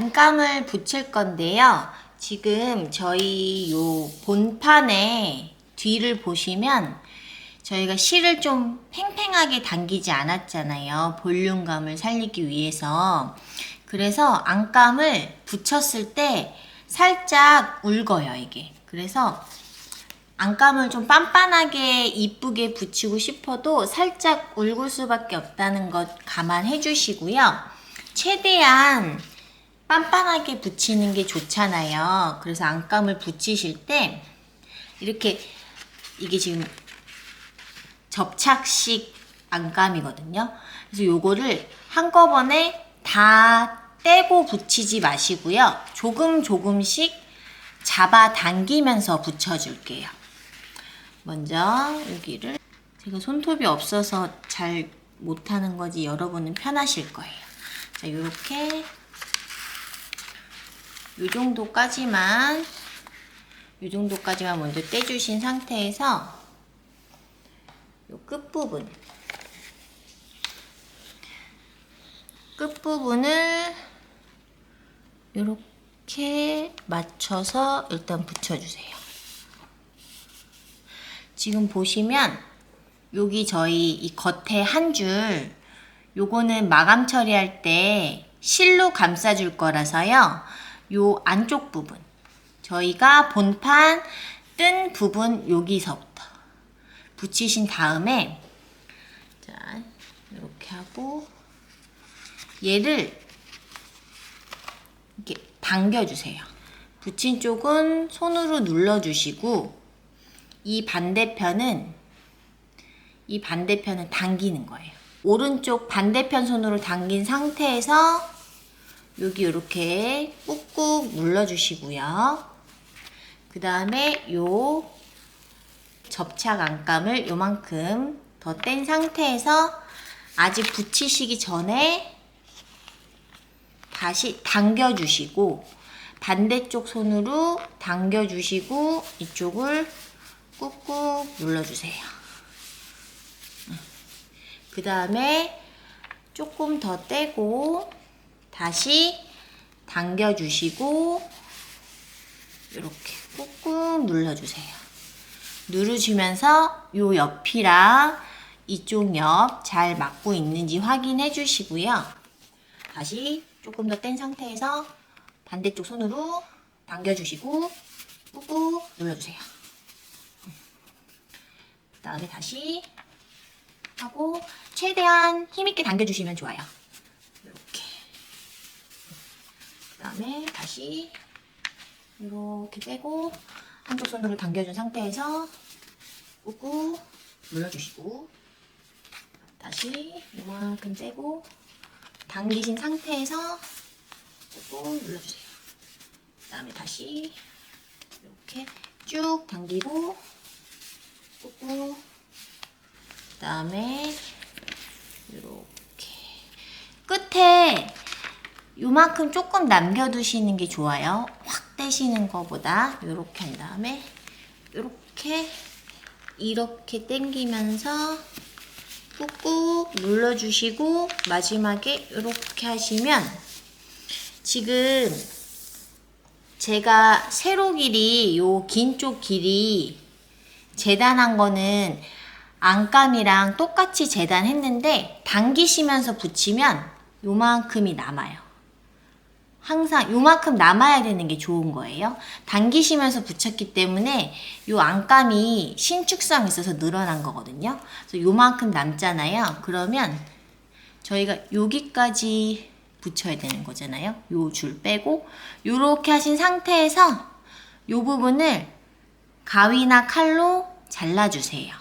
안감을 붙일 건데요. 지금 저희 요 본판의 뒤를 보시면 저희가 실을 좀 팽팽하게 당기지 않았잖아요. 볼륨감을 살리기 위해서. 그래서 안감을 붙였을 때 살짝 울거요, 이게. 그래서 안감을 좀 빤빤하게 이쁘게 붙이고 싶어도 살짝 울굴 수밖에 없다는 것 감안해 주시고요. 최대한 빤빤하게 붙이는 게 좋잖아요. 그래서 안감을 붙이실 때 이렇게, 이게 지금 접착식 안감이거든요. 그래서 요거를 한꺼번에 다 떼고 붙이지 마시고요. 조금씩 잡아당기면서 붙여줄게요. 먼저 여기를, 제가 손톱이 없어서 잘 못하는 거지 여러분은 편하실 거예요. 자, 요렇게 요 정도까지만 먼저 떼주신 상태에서 요 끝부분을 요렇게 맞춰서 일단 붙여주세요. 지금 보시면 여기 저희 이 겉에 한 줄, 요거는 마감 처리할 때 실로 감싸줄 거라서요. 요 안쪽 부분, 저희가 본판 뜬 부분 여기서부터 붙이신 다음에, 자, 이렇게 하고 얘를 이렇게 당겨주세요. 붙인 쪽은 손으로 눌러주시고 이 반대편은 당기는 거예요. 오른쪽 반대편 손으로 당긴 상태에서 여기 이렇게 꾹꾹 눌러주시고요. 그 다음에 요 접착 안감을 요만큼 더 뗀 상태에서 아직 붙이시기 전에 다시 당겨주시고, 반대쪽 손으로 당겨주시고 이쪽을 꾹꾹 눌러주세요. 그 다음에 조금 더 떼고 다시 당겨주시고 이렇게 꾹꾹 눌러주세요. 누르시면서 요 옆이랑 이쪽 옆 잘 맞고 있는지 확인해 주시고요. 다시 조금 더 뗀 상태에서 반대쪽 손으로 당겨주시고 꾹꾹 눌러주세요. 그 다음에 다시 하고 최대한 힘있게 당겨주시면 좋아요. 이렇게. 그 다음에 다시 이렇게 떼고 한쪽 손으로 당겨준 상태에서 꾹꾹 눌러주시고 다시 이만큼 떼고 당기신 상태에서 꾹꾹 눌러주세요. 그 다음에 다시 이렇게 쭉 당기고 꾹꾹, 그 다음에 이렇게 끝에 요만큼 조금 남겨두시는 게 좋아요. 확 떼시는 것보다 이렇게 한 다음에 이렇게 당기면서 꾹꾹 눌러주시고 마지막에 이렇게 하시면, 지금 제가 세로 길이 요 긴 쪽 길이 재단한 거는 안감이랑 똑같이 재단했는데 당기시면서 붙이면 요만큼이 남아요. 항상 요만큼 남아야 되는 게 좋은 거예요. 당기시면서 붙였기 때문에 요 안감이 신축성이 있어서 늘어난 거거든요. 그래서 요만큼 남잖아요. 그러면 저희가 여기까지 붙여야 되는 거잖아요. 요 줄 빼고 요렇게 하신 상태에서 요 부분을 가위나 칼로 잘라주세요.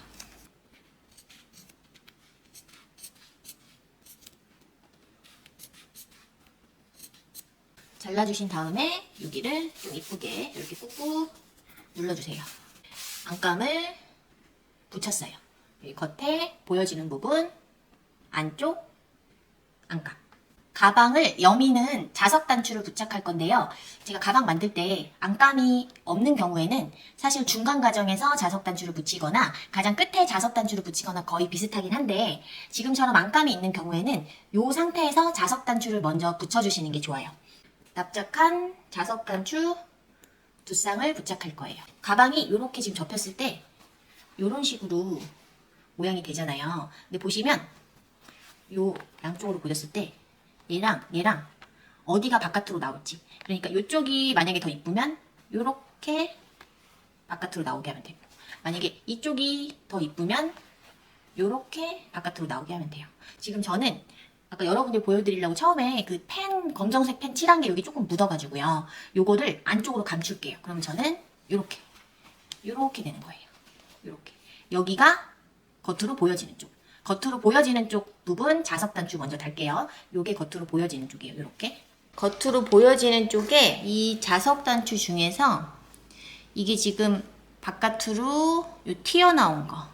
잘라주신 다음에 여기를 좀 이쁘게 이렇게 꾹꾹 눌러주세요. 안감을 붙였어요. 여기 겉에 보여지는 부분, 안쪽 안감. 가방을 여미는 자석 단추를 부착할 건데요. 제가 가방 만들 때 안감이 없는 경우에는 사실 중간 과정에서 자석 단추를 붙이거나 가장 끝에 자석 단추를 붙이거나 거의 비슷하긴 한데, 지금처럼 안감이 있는 경우에는 이 상태에서 자석 단추를 먼저 붙여주시는 게 좋아요. 납작한 자석 단추 2쌍을 부착할 거예요. 가방이 이렇게 지금 접혔을 때 이런 식으로 모양이 되잖아요. 근데 보시면 요 양쪽으로 보였을 때 얘랑 어디가 바깥으로 나올지, 그러니까 이쪽이 만약에 더 이쁘면 요렇게 바깥으로 나오게 하면 되고, 만약에 이쪽이 더 이쁘면 요렇게 바깥으로 나오게 하면 돼요. 지금 저는 아까 여러분들 보여드리려고 처음에 그 펜, 검정색 펜 칠한 게 여기 조금 묻어가지고요. 요거를 안쪽으로 감출게요. 그럼 저는 요렇게 되는 거예요. 요렇게. 여기가 겉으로 보여지는 쪽. 겉으로 보여지는 쪽 부분 자석 단추 먼저 달게요. 요게 겉으로 보여지는 쪽이에요. 요렇게. 겉으로 보여지는 쪽에 이 자석 단추 중에서 이게 지금 바깥으로 요 튀어나온 거,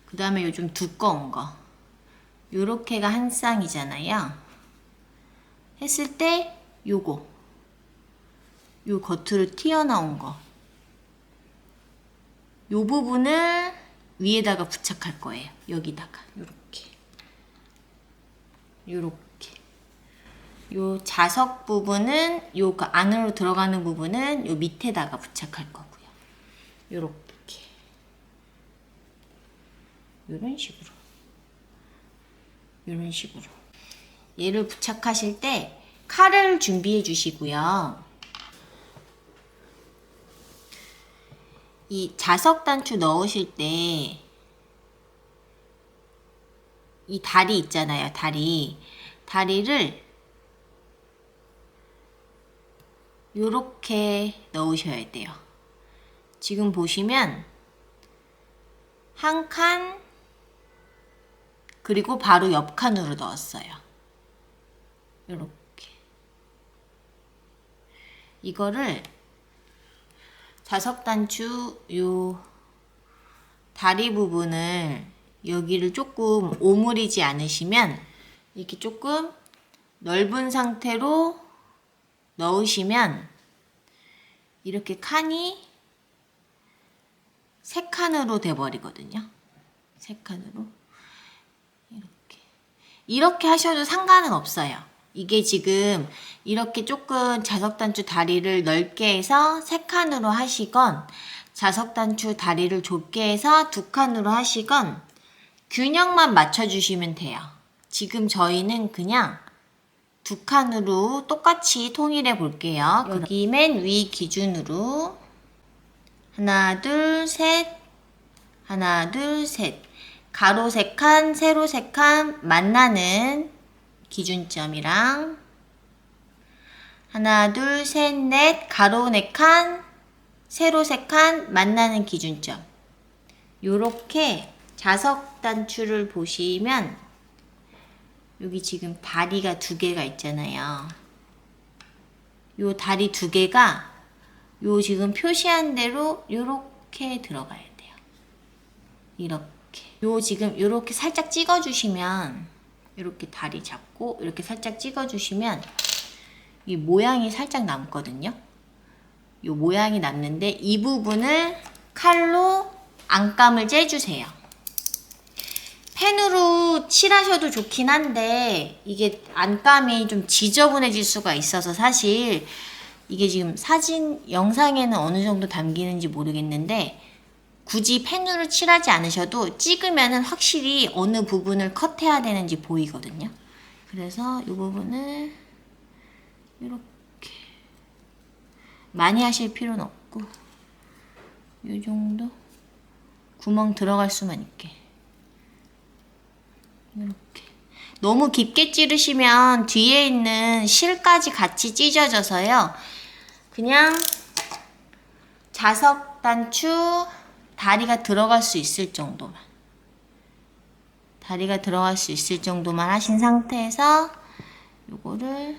그 다음에 요 좀 두꺼운 거, 요렇게가 한 쌍이잖아요. 했을 때 요거, 요 겉으로 튀어나온 거, 요 부분을 위에다가 부착할 거예요. 여기다가 요렇게 요 자석 부분은 요 안으로 들어가는 부분은 요 밑에다가 부착할 거고요. 요렇게 요런 식으로 얘를 부착하실 때 칼을 준비해 주시고요. 이 자석 단추 넣으실 때 이 다리 있잖아요. 다리를 요렇게 넣으셔야 돼요. 지금 보시면 한 칸, 그리고 바로 옆 칸으로 넣었어요. 요렇게. 이거를 자석 단추 요 다리 부분을 여기를 조금 오므리지 않으시면 이렇게 조금 넓은 상태로 넣으시면 이렇게 칸이 3칸으로 돼버리거든요. 3칸으로. 이렇게 하셔도 상관은 없어요. 이게 지금 이렇게 조금 자석단추 다리를 넓게 해서 3칸으로 하시건, 자석단추 다리를 좁게 해서 2칸으로 하시건 균형만 맞춰주시면 돼요. 지금 저희는 그냥 2칸으로 똑같이 통일해 볼게요. 여기 맨 위 기준으로 하나, 둘, 셋, 하나, 둘, 셋. 가로 3칸, 세로 3칸 만나는 기준점이랑 하나, 둘, 셋, 넷, 가로 4칸, 세로 3칸 만나는 기준점. 요렇게 자석 단추를 보시면 여기 지금 다리가 2개가 있잖아요. 요 다리 2개가 요 지금 표시한 대로 요렇게 들어가야 돼요. 이렇게. 요 지금 요렇게 살짝 찍어주시면, 요렇게 다리 잡고 이렇게 살짝 찍어주시면 이 모양이 살짝 남거든요. 요 모양이 남는데 이 부분을 칼로 안감을 째주세요. 펜으로 칠하셔도 좋긴 한데 이게 안감이 좀 지저분해질 수가 있어서 사실 이게 지금 영상에는 어느 정도 담기는지 모르겠는데 굳이 펜으로 칠하지 않으셔도 찍으면은 확실히 어느 부분을 컷해야 되는지 보이거든요. 그래서 이 부분을 이렇게 많이 하실 필요는 없고 이 정도 구멍 들어갈 수만 있게 이렇게. 너무 깊게 찌르시면 뒤에 있는 실까지 같이 찢어져서요. 그냥 자석 단추 다리가 들어갈 수 있을 정도만, 다리가 들어갈 수 있을 정도만 하신 상태에서 요거를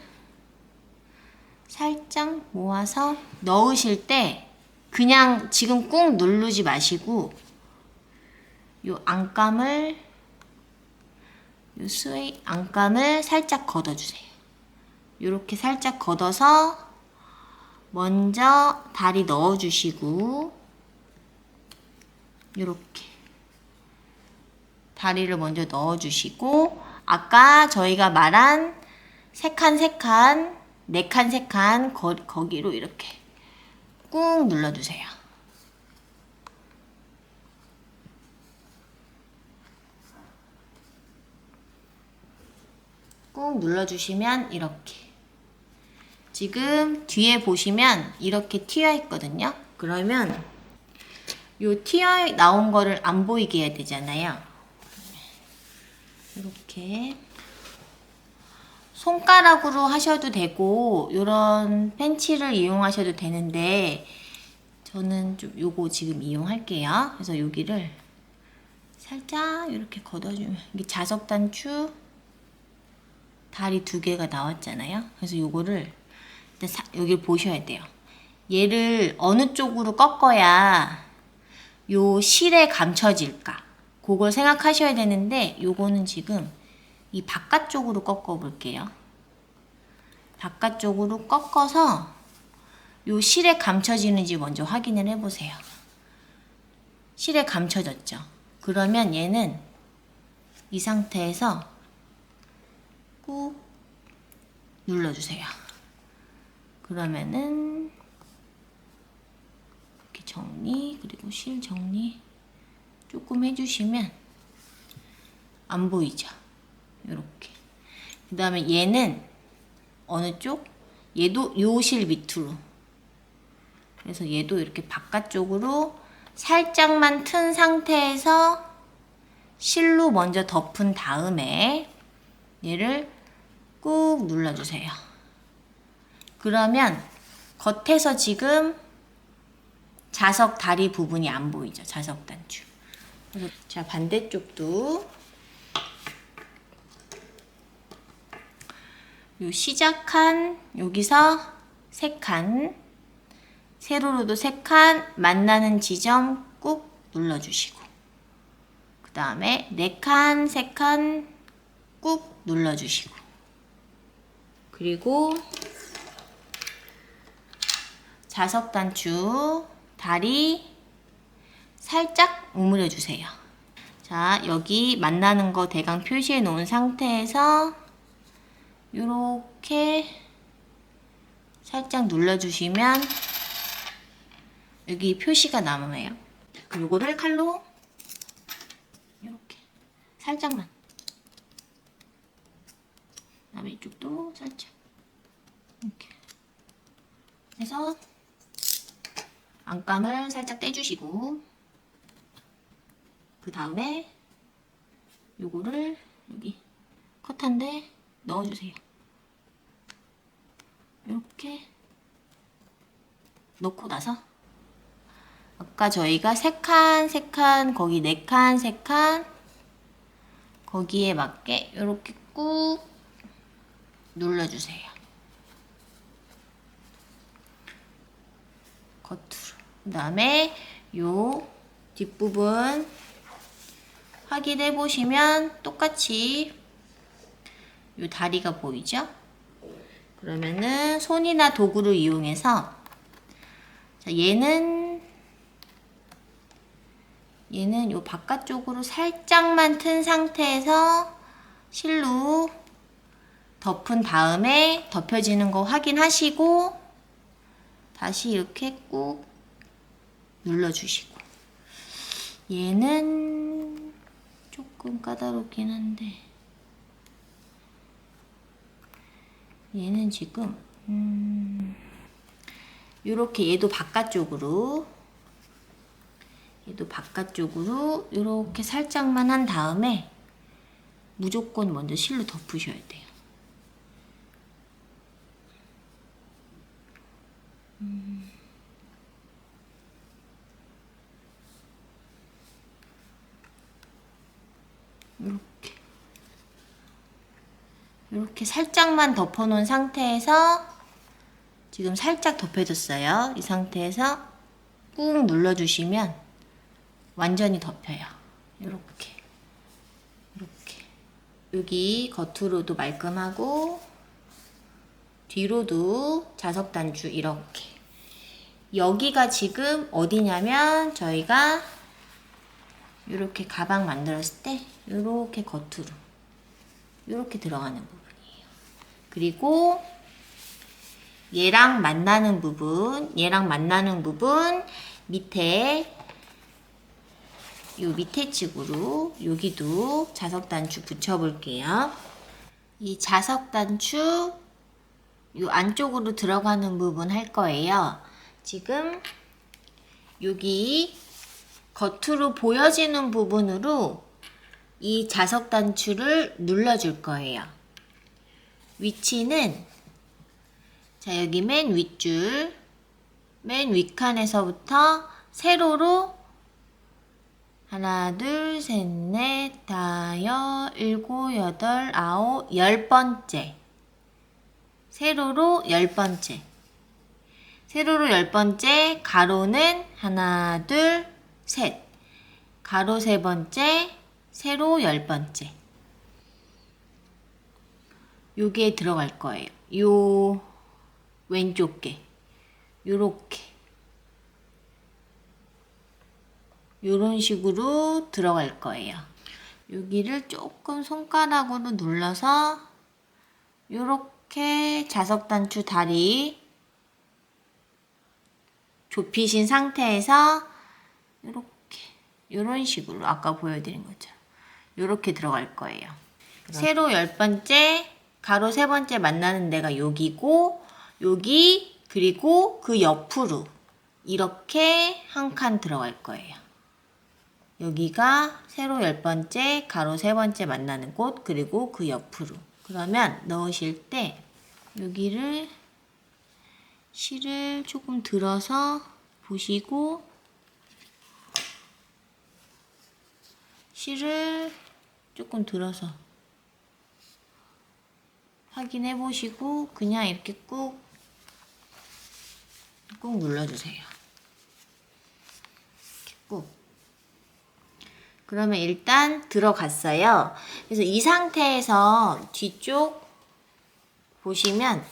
살짝 모아서 넣으실 때 그냥 지금 꾹 누르지 마시고 요 안감을, 요 스웨이 안감을 살짝 걷어주세요. 요렇게 살짝 걷어서 먼저 다리 넣어주시고, 요렇게 다리를 먼저 넣어주시고, 아까 저희가 말한 3칸 네 칸, 세 칸 거기로 이렇게 꾹 눌러주세요. 꾹 눌러주시면 이렇게. 지금 뒤에 보시면 이렇게 튀어 있거든요. 그러면 요 튀어 나온 거를 안 보이게 해야 되잖아요. 이렇게 손가락으로 하셔도 되고 요런 펜치를 이용하셔도 되는데 저는 좀 요거 지금 이용할게요. 그래서 여기를 살짝 이렇게 걷어주면 이게 자석 단추 다리 두 개가 나왔잖아요. 그래서 요거를 여기 보셔야 돼요. 얘를 어느 쪽으로 꺾어야 요 실에 감춰질까? 그걸 생각하셔야 되는데 요거는 지금 이 바깥쪽으로 꺾어 볼게요. 바깥쪽으로 꺾어서 요 실에 감춰지는지 먼저 확인을 해 보세요. 실에 감춰졌죠? 그러면 얘는 이 상태에서 꾹 눌러주세요. 그러면은 이렇게 정리, 그리고 실 정리 조금 해주시면 안 보이죠? 이렇게. 그 다음에 얘는 어느 쪽? 얘도 요 실 밑으로. 그래서 얘도 이렇게 바깥쪽으로 살짝만 튼 상태에서 실로 먼저 덮은 다음에 얘를 꾹 눌러주세요. 그러면 겉에서 지금 자석 다리 부분이 안 보이죠? 자석 단추. 그래서 자, 반대쪽도 요 시작한 여기서 3칸, 세로로도 3칸 만나는 지점 꾹 눌러주시고 그 다음에 4칸, 3칸 꾹 눌러주시고 그리고 자석 단추 다리 살짝 오므려 주세요. 자, 여기 만나는 거 대강 표시해 놓은 상태에서 요렇게 살짝 눌러주시면 여기 표시가 남아요. 그리고 요거를 칼로 이렇게 살짝만, 그다음에 이쪽도 살짝 이렇게 해서 안감을 살짝 떼주시고 그 다음에 요거를 여기 컷한데 넣어주세요. 이렇게 넣고 나서 아까 저희가 3칸, 3칸, 거기 4칸, 3칸 거기에 맞게 이렇게 꾹 눌러주세요. 겉으로. 그 다음에 요 뒷부분 확인해 보시면 똑같이 요 다리가 보이죠? 그러면은 손이나 도구를 이용해서 자, 얘는 요 바깥쪽으로 살짝만 튼 상태에서 실로 덮은 다음에 덮여지는 거 확인하시고 다시 이렇게 꾹 눌러주시고 얘는 조금 까다롭긴 한데 얘는 지금 요렇게 얘도 바깥쪽으로 요렇게 살짝만 한 다음에 무조건 먼저 실로 덮으셔야 돼요. 이렇게 살짝만 덮어놓은 상태에서 지금 살짝 덮여졌어요. 이 상태에서 꾹 눌러주시면 완전히 덮여요. 이렇게 여기 겉으로도 말끔하고 뒤로도 자석 단추 이렇게. 여기가 지금 어디냐면 저희가 이렇게 가방 만들었을 때 이렇게 겉으로 이렇게 들어가는 부분이에요. 그리고 얘랑 만나는 부분 밑에 요 밑에 측으로 여기도 자석 단추 붙여 볼게요. 이 자석 단추 요 안쪽으로 들어가는 부분 할 거예요. 지금 여기 겉으로 보여지는 부분으로 이 자석 단추를 눌러줄 거예요. 위치는 자, 여기 맨 윗줄, 맨 윗칸에서부터 세로로 하나, 둘, 셋, 넷, 다섯, 일곱, 여덟, 아홉, 10번째. 세로로 10번째. 세로로 10번째, 가로는 하나, 둘, 셋. 가로 3번째, 세로 10번째. 요게 들어갈 거예요. 요 왼쪽 게. 요렇게. 요런 식으로 들어갈 거예요. 여기를 조금 손가락으로 눌러서 요렇게 자석 단추 다리 좁히신 상태에서 요렇게 요런 식으로 아까 보여드린 것처럼 요렇게 들어갈 거예요. 세로 10번째, 가로 3번째 만나는 데가 여기고 여기 그리고 그 옆으로 이렇게 한 칸 들어갈 거예요. 여기가 세로 10번째, 가로 3번째 만나는 곳 그리고 그 옆으로. 그러면 넣으실 때 여기를 실을 조금 들어서 보시고 실을 조금 들어서 확인해 보시고 그냥 이렇게 꾹 눌러주세요. 이렇게 꾹. 그러면 일단 들어갔어요. 그래서 이 상태에서 뒤쪽 보시면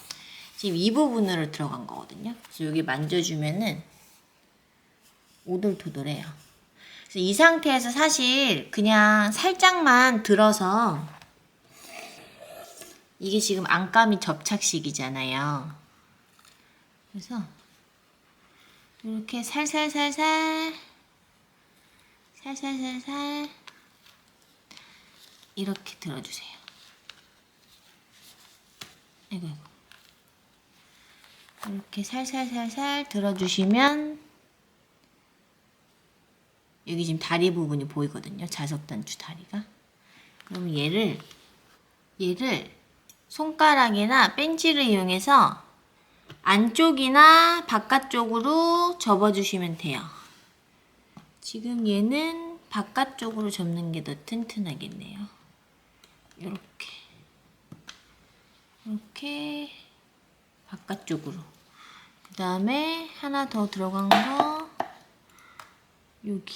지금 이 부분으로 들어간 거거든요. 그래서 여기 만져주면은 오돌토돌해요. 그래서 이 상태에서 사실 그냥 살짝만 들어서 이게 지금 안감이 접착식이잖아요. 그래서 이렇게 살살살살 이렇게 들어주세요. 아이고. 이렇게 살살살살 들어주시면 여기 지금 다리 부분이 보이거든요. 자석 단추 다리가. 그럼 얘를 손가락이나 벤치를 이용해서 안쪽이나 바깥쪽으로 접어주시면 돼요. 지금 얘는 바깥쪽으로 접는 게 더 튼튼하겠네요. 이렇게 바깥쪽으로. 그 다음에 하나 더 들어간 거 여기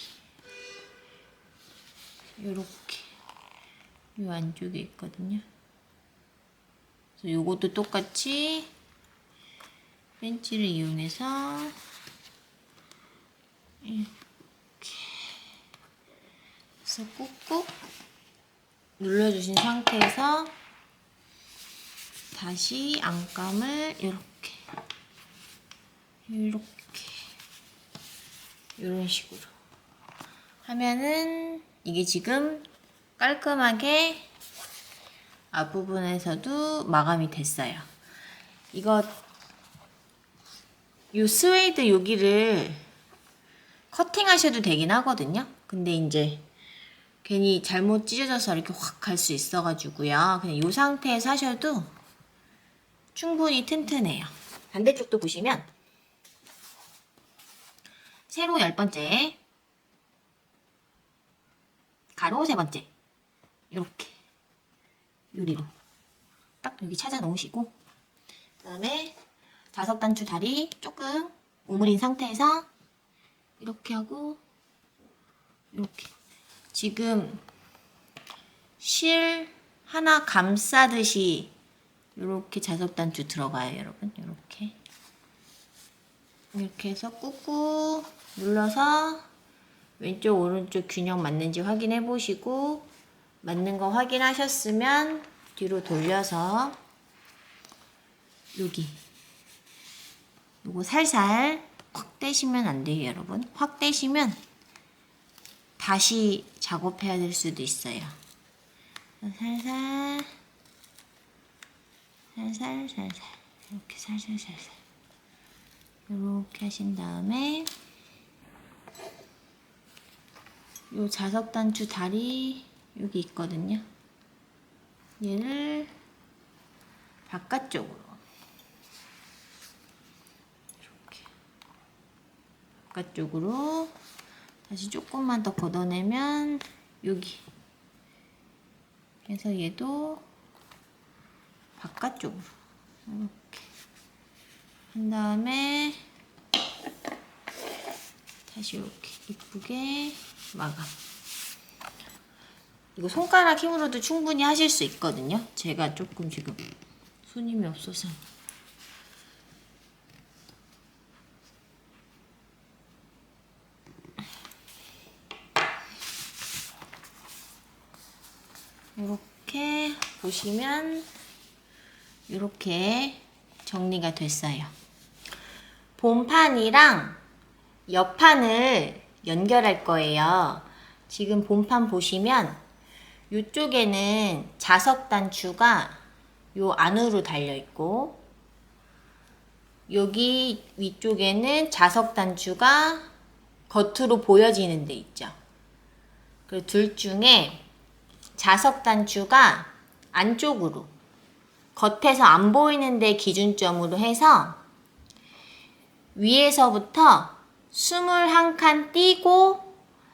요렇게 요 안쪽에 있거든요. 그래서 요것도 똑같이 벤치를 이용해서 이렇게 해서 꾹꾹 눌러주신 상태에서 다시 안감을 이렇게 이런 식으로 하면은 이게 지금 깔끔하게 앞부분에서도 마감이 됐어요. 이거 요 스웨이드 여기를 커팅하셔도 되긴 하거든요. 근데 이제 괜히 잘못 찢어져서 이렇게 확 갈 수 있어가지고요. 그냥 요 상태에서 하셔도 충분히 튼튼해요. 반대쪽도 보시면 세로 10번째, 가로 3번째 이렇게 유리로 딱 여기 찾아 놓으시고 그 다음에 자석 단추 다리 조금 오므린 상태에서 이렇게 하고 이렇게 지금 실 하나 감싸듯이 이렇게 자석 단추 들어가요, 여러분. 이렇게 해서 꾹꾹 눌러서 왼쪽 오른쪽 균형 맞는지 확인해 보시고 맞는 거 확인하셨으면 뒤로 돌려서 여기 요거 살살 확 떼시면 안 돼요, 여러분. 확 떼시면 다시 작업해야 될 수도 있어요. 살살 이렇게 살살 이렇게 하신 다음에 요 자석 단추 다리 여기 있거든요. 얘를 바깥쪽으로 이렇게 바깥쪽으로 다시 조금만 더 걷어내면 여기, 그래서 얘도 바깥쪽으로 이렇게 한 다음에 다시 이렇게 이쁘게 마감. 이거 손가락 힘으로도 충분히 하실 수 있거든요. 제가 조금 지금 손님이 없어서. 이렇게 보시면 이렇게 정리가 됐어요. 본판이랑 옆판을 연결할 거예요. 지금 본판 보시면 이쪽에는 자석 단추가 요 안으로 달려 있고, 여기 위쪽에는 자석 단추가 겉으로 보여지는 데 있죠. 그 둘 중에 자석 단추가 안쪽으로, 겉에서 안 보이는 데 기준점으로 해서 위에서부터 21칸 띄고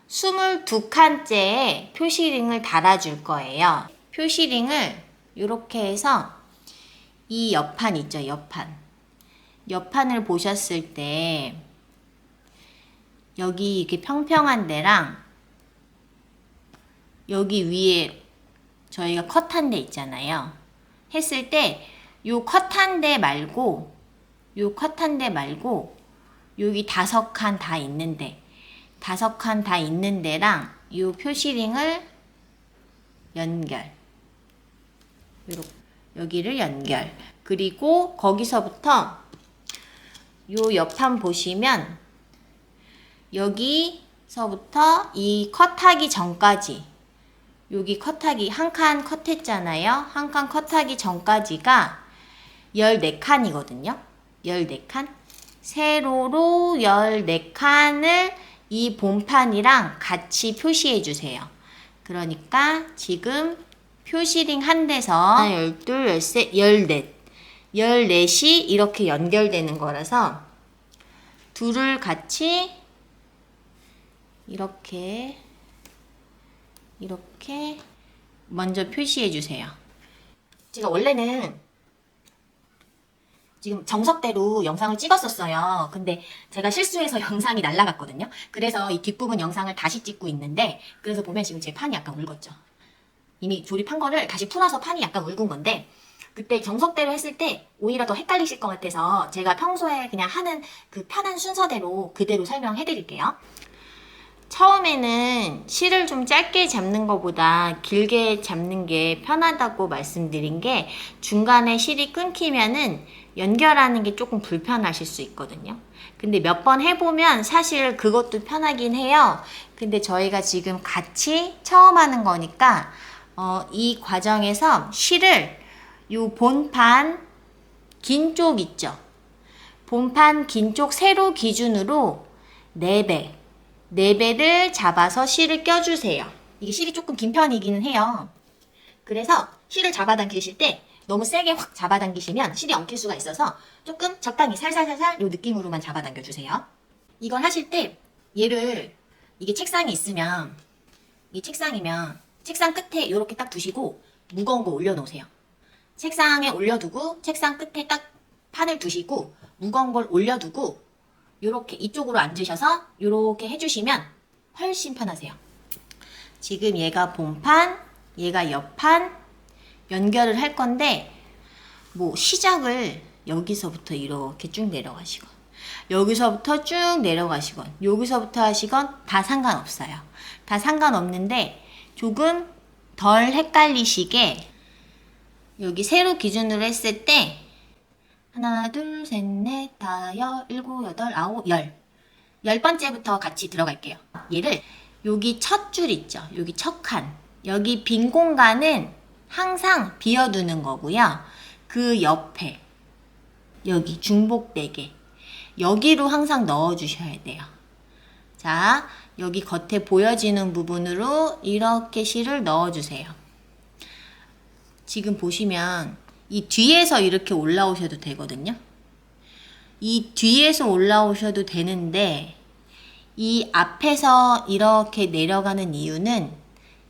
22칸째에 표시링을 달아줄 거예요. 표시링을 이렇게 해서 이 옆판 있죠, 옆판을 보셨을 때 여기 이렇게 평평한 데랑 여기 위에 저희가 컷한 데 있잖아요. 했을 때 요 컷한 데 말고 여기 5칸 다 있는데, 5칸 다 있는 데랑 요 표시링을 연결, 요렇게 여기를 연결. 그리고 거기서부터 요 옆판 보시면 여기서부터 이 컷하기 전까지, 여기 컷하기 한 칸 컷했잖아요. 한 칸 컷하기 전까지가 14칸이거든요. 14칸. 세로로 14칸을 이 본판이랑 같이 표시해 주세요. 그러니까 지금 표시링 한 데서 12, 13, 14, 14이 이렇게 연결되는 거라서 둘을 같이 이렇게 먼저 표시해 주세요. 제가 원래는 지금 정석대로 영상을 찍었었어요. 근데 제가 실수해서 영상이 날라갔거든요. 그래서 이 뒷부분 영상을 다시 찍고 있는데, 그래서 보면 지금 제 판이 약간 울궜죠. 이미 조립한 거를 다시 풀어서 판이 약간 울군 건데, 그때 정석대로 했을 때 오히려 더 헷갈리실 것 같아서 제가 평소에 그냥 하는 그 편한 순서대로 그대로 설명해 드릴게요. 처음에는 실을 좀 짧게 잡는 것보다 길게 잡는 게 편하다고 말씀드린 게, 중간에 실이 끊기면은 연결하는 게 조금 불편하실 수 있거든요. 근데 몇 번 해보면 사실 그것도 편하긴 해요. 근데 저희가 지금 같이 처음 하는 거니까 이 과정에서 실을 요 본판 긴 쪽 있죠. 본판 긴 쪽 세로 기준으로 4배를 잡아서 실을 껴주세요. 이게 실이 조금 긴 편이기는 해요. 그래서 실을 잡아당기실 때 너무 세게 확 잡아당기시면 실이 엉킬 수가 있어서 조금 적당히 살살살살 요 느낌으로만 잡아당겨주세요. 이걸 하실 때 얘를, 이게 책상이 있으면, 이 책상이면 책상 끝에 이렇게 딱 두시고 무거운 거 올려놓으세요. 책상에 올려두고 책상 끝에 딱 판을 두시고 무거운 걸 올려두고 요렇게 이쪽으로 앉으셔서 요렇게 해주시면 훨씬 편하세요. 지금 얘가 본판, 얘가 옆판 연결을 할 건데, 뭐 시작을 여기서부터 이렇게 쭉 내려가시건, 여기서부터 쭉 내려가시건, 여기서부터 하시건 다 상관없어요. 다 상관없는데 조금 덜 헷갈리시게 여기 세로 기준으로 했을 때 하나, 둘, 셋, 넷, 다, 일곱, 여덟, 아홉, 열. 10번째부터 같이 들어갈게요. 얘를 여기 첫 줄 있죠? 여기 첫 칸. 여기 빈 공간은 항상 비워두는 거고요. 그 옆에 여기 중복되게 여기로 항상 넣어주셔야 돼요. 자, 여기 겉에 보여지는 부분으로 이렇게 실을 넣어주세요. 지금 보시면 이 뒤에서 이렇게 올라오셔도 되거든요. 이 뒤에서 올라오셔도 되는데 이 앞에서 이렇게 내려가는 이유는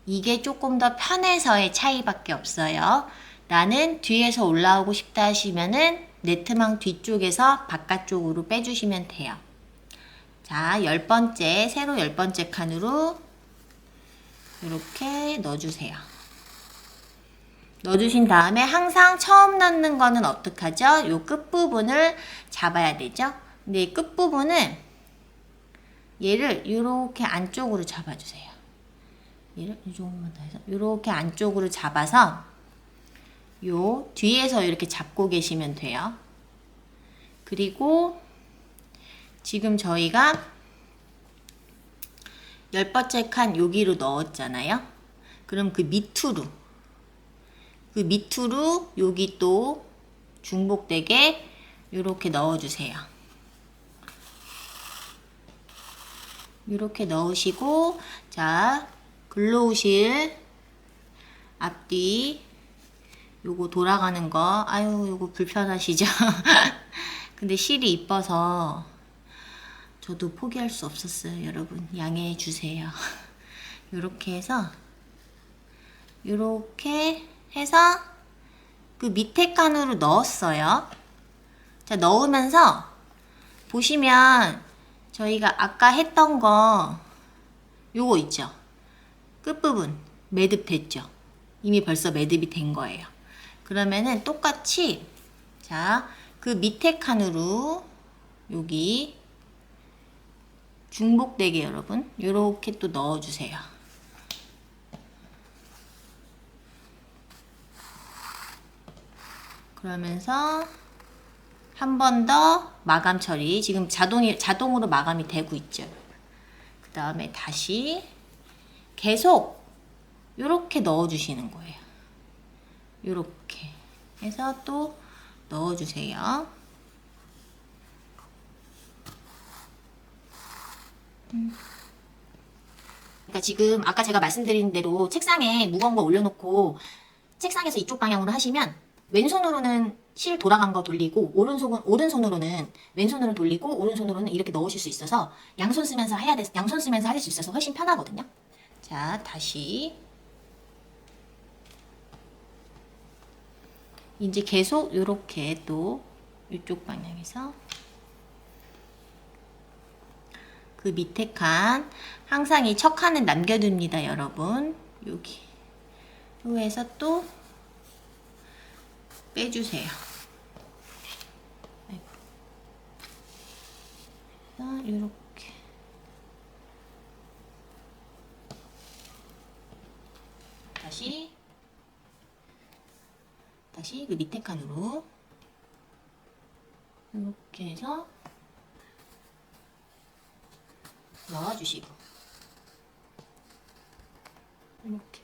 이게 조금 더 편해서의 차이밖에 없어요. 나는 뒤에서 올라오고 싶다 하시면은 네트망 뒤쪽에서 바깥쪽으로 빼주시면 돼요. 자, 10번째, 세로 10번째 칸으로 이렇게 넣어주세요. 넣어주신 다음에 항상 처음 넣는 거는 어떡하죠? 요 끝부분을 잡아야 되죠? 근데 이 끝부분은 얘를 이렇게 안쪽으로 잡아주세요. 얘를 조금만 더 해서 이렇게 안쪽으로 잡아서 요 뒤에서 이렇게 잡고 계시면 돼요. 그리고 지금 저희가 10번째 칸 여기로 넣었잖아요. 그럼 그 밑으로 여기 또 중복되게 이렇게 넣어주세요. 이렇게 넣으시고, 자, 글로우실 앞뒤 요거 돌아가는 거, 아유, 요거 불편하시죠? 근데 실이 이뻐서 저도 포기할 수 없었어요. 여러분, 양해해 주세요. 요렇게 해서, 요렇게 해서 그 밑에 칸으로 넣었어요. 자, 넣으면서 보시면 저희가 아까 했던 거 요거 있죠? 끝부분 매듭 됐죠? 이미 벌써 매듭이 된 거예요. 그러면은 똑같이 자, 그 밑에 칸으로 여기 중복되게 여러분 요렇게 또 넣어주세요. 그러면서 한 번 더 마감 처리. 지금 자동으로 마감이 되고 있죠. 그 다음에 다시 계속 요렇게 넣어주시는 거예요. 요렇게 해서 또 넣어주세요. 그러니까 지금 아까 제가 말씀드린 대로 책상에 무거운 거 올려놓고 책상에서 이쪽 방향으로 하시면 왼손으로는 실 돌아간 거 돌리고 오른손으로는 왼손으로 돌리고 오른손으로는 이렇게 넣으실 수 있어서 양손 쓰면서 할 수 있어서 훨씬 편하거든요. 자, 다시 이제 계속 이렇게 또 이쪽 방향에서 그 밑에 칸 항상 이 첫 칸은 남겨둡니다, 여러분. 여기 요에서 또 빼주세요. 이렇게 다시 그 밑에 칸으로 이렇게 해서 넣어주시고 이렇게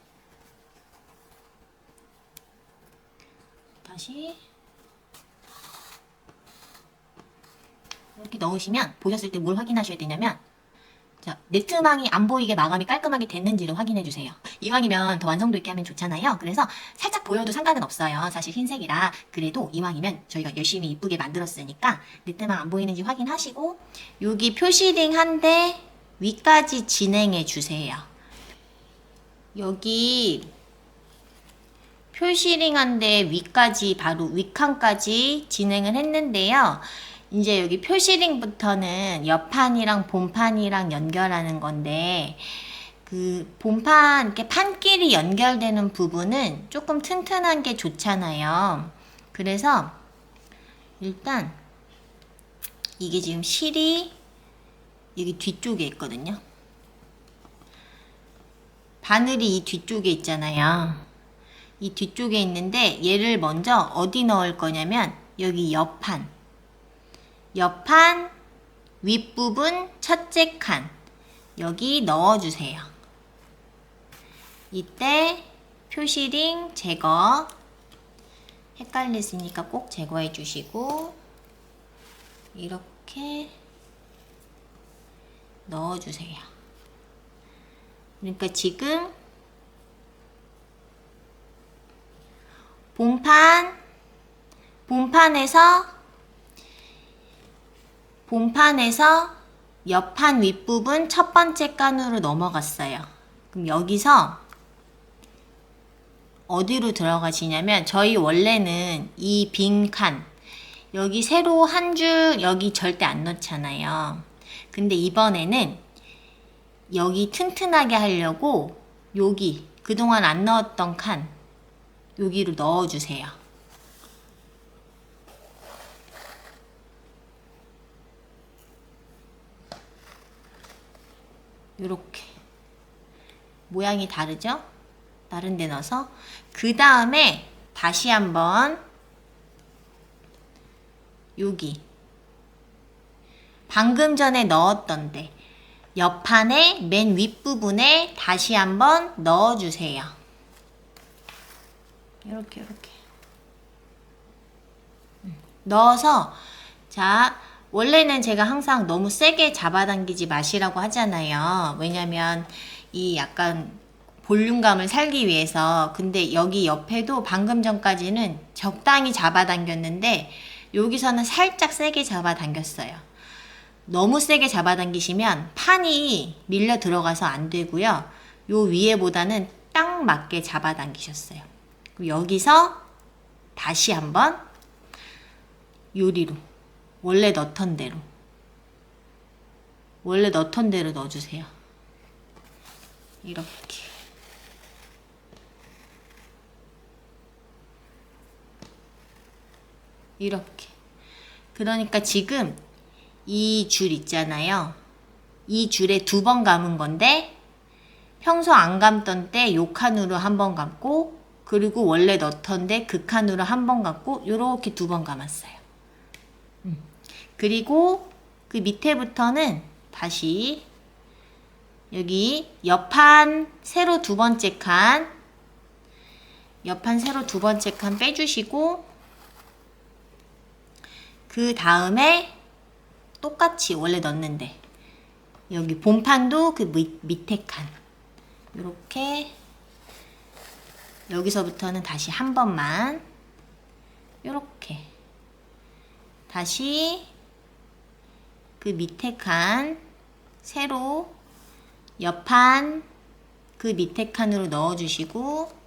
다시 이렇게 넣으시면 보셨을 때 뭘 확인하셔야 되냐면 자, 네트망이 안 보이게 마감이 깔끔하게 됐는지를 확인해 주세요. 이왕이면 더 완성도 있게 하면 좋잖아요. 그래서 살짝 보여도 상관은 없어요. 사실 흰색이라. 그래도 이왕이면 저희가 열심히 이쁘게 만들었으니까 네트망 안 보이는지 확인하시고 여기 표시링 한데 위까지 진행해 주세요. 여기 표시링 한데 위까지 바로 윗칸까지 진행을 했는데요. 이제 여기 표시링부터는 옆판이랑 본판이랑 연결하는 건데 그 본판 이렇게 판끼리 연결되는 부분은 조금 튼튼한 게 좋잖아요. 그래서 일단 이게 지금 실이 여기 뒤쪽에 있거든요. 바늘이 이 뒤쪽에 있잖아요. 이 뒤쪽에 있는데 얘를 먼저 어디 넣을 거냐면 여기 옆판 윗부분 첫째 칸 여기 넣어주세요. 이때 표시링 제거, 헷갈렸으니까 꼭 제거해 주시고 이렇게 넣어주세요. 그러니까 지금 본판에서 옆판 윗부분 첫 번째 칸으로 넘어갔어요. 그럼 여기서 어디로 들어가시냐면 저희 원래는 이 빈 칸 여기 세로 한 줄 여기 절대 안 넣잖아요. 근데 이번에는 여기 튼튼하게 하려고 여기 그동안 안 넣었던 칸 여기로 넣어주세요. 요렇게 모양이 다르죠? 다른 데 넣어서 그 다음에 다시 한번 여기 방금 전에 넣었던 데 옆판의 맨 윗부분에 다시 한번 넣어주세요. 이렇게 넣어서 자 원래는 제가 항상 너무 세게 잡아당기지 마시라고 하잖아요. 왜냐면 이 약간 볼륨감을 살기 위해서. 근데 여기 옆에도 방금 전까지는 적당히 잡아당겼는데 여기서는 살짝 세게 잡아당겼어요. 너무 세게 잡아당기시면 판이 밀려 들어가서 안 되고요. 요 위에보다는 딱 맞게 잡아당기셨어요. 여기서 다시 한번 요리로 원래 넣던 대로 넣어주세요. 이렇게 그러니까 지금 이 줄 있잖아요. 이 줄에 2번 감은 건데 평소 안 감던 때 요 칸으로 한 번 감고 그리고 원래 넣던데 그 칸으로 한 번 감고 요렇게 2번 감았어요. 그리고 그 밑에부터는 다시 여기 옆판 세로 2번째 칸 빼주시고 그 다음에 똑같이 원래 넣었는데 여기 본판도 그 밑에 칸 이렇게 여기서부터는 다시 한 번만 이렇게 다시 그 밑에 칸 세로 옆판 그 밑에 칸으로 넣어주시고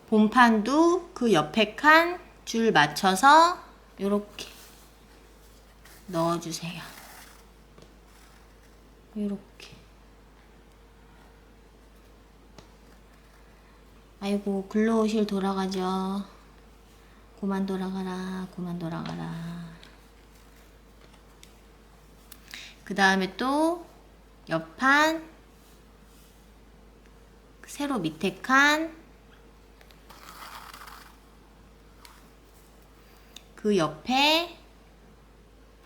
본판도 그 옆에 칸 줄 맞춰서 이렇게 넣어주세요. 이렇게. 아이고 글로우실 돌아가죠. 그만 돌아가라. 그 다음에 또 옆판 세로 밑에 칸 그 옆에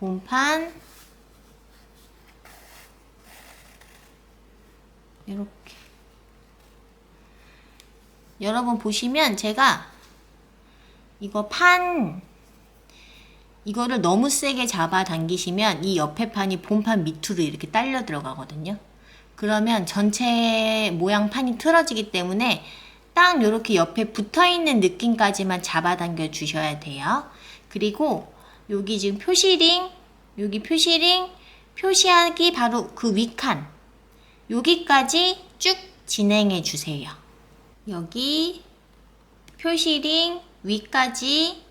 본판 이렇게 여러분 보시면 제가 이거를 너무 세게 잡아당기시면 이 옆에 판이 본판 밑으로 이렇게 딸려 들어가거든요. 그러면 전체 모양 판이 틀어지기 때문에 딱 이렇게 옆에 붙어있는 느낌까지만 잡아당겨 주셔야 돼요. 그리고 여기 지금 표시링 표시하기 바로 그 윗칸 여기까지 쭉 진행해 주세요. 여기 표시링 위까지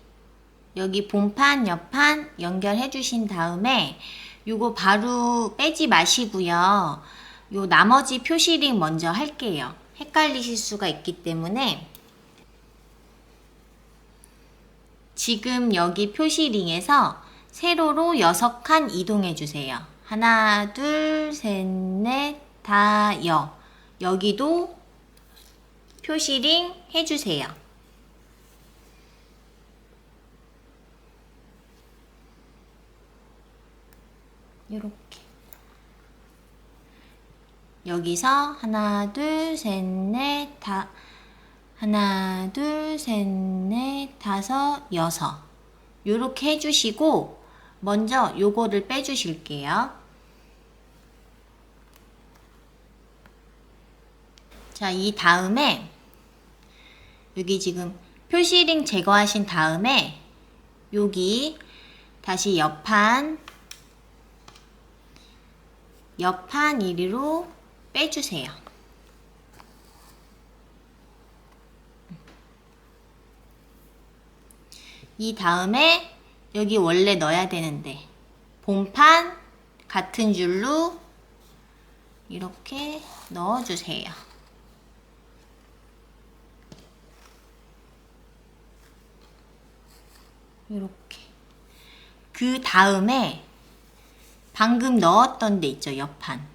여기 본판 옆판 연결해 주신 다음에 요거 바로 빼지 마시고요. 요 나머지 표시링 먼저 할게요. 헷갈리실 수가 있기 때문에 지금 여기 표시링에서 세로로 6칸 이동해 주세요. 하나, 둘, 셋, 넷, 다, 여기도 표시링 해주세요. 이렇게 여기서 하나, 둘, 셋, 넷, 하나, 둘, 셋, 넷, 다섯, 여섯. 요렇게 해주시고 먼저 요거를 빼주실게요. 자, 이 다음에 여기 지금 표시링 제거하신 다음에 여기 다시 옆판 이리로 빼주세요. 이 다음에 여기 원래 넣어야 되는데 본판 같은 줄로 이렇게 넣어주세요. 이렇게. 그 다음에 방금 넣었던 데 있죠, 옆판.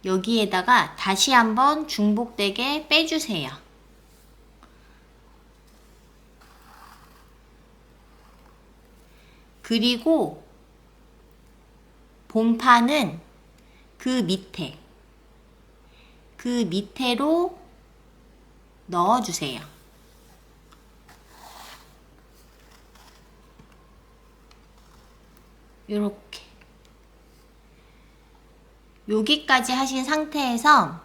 여기에다가 다시 한번 중복되게 빼주세요. 그리고 본판은 그 밑에로 넣어주세요. 요렇게. 여기까지 하신 상태에서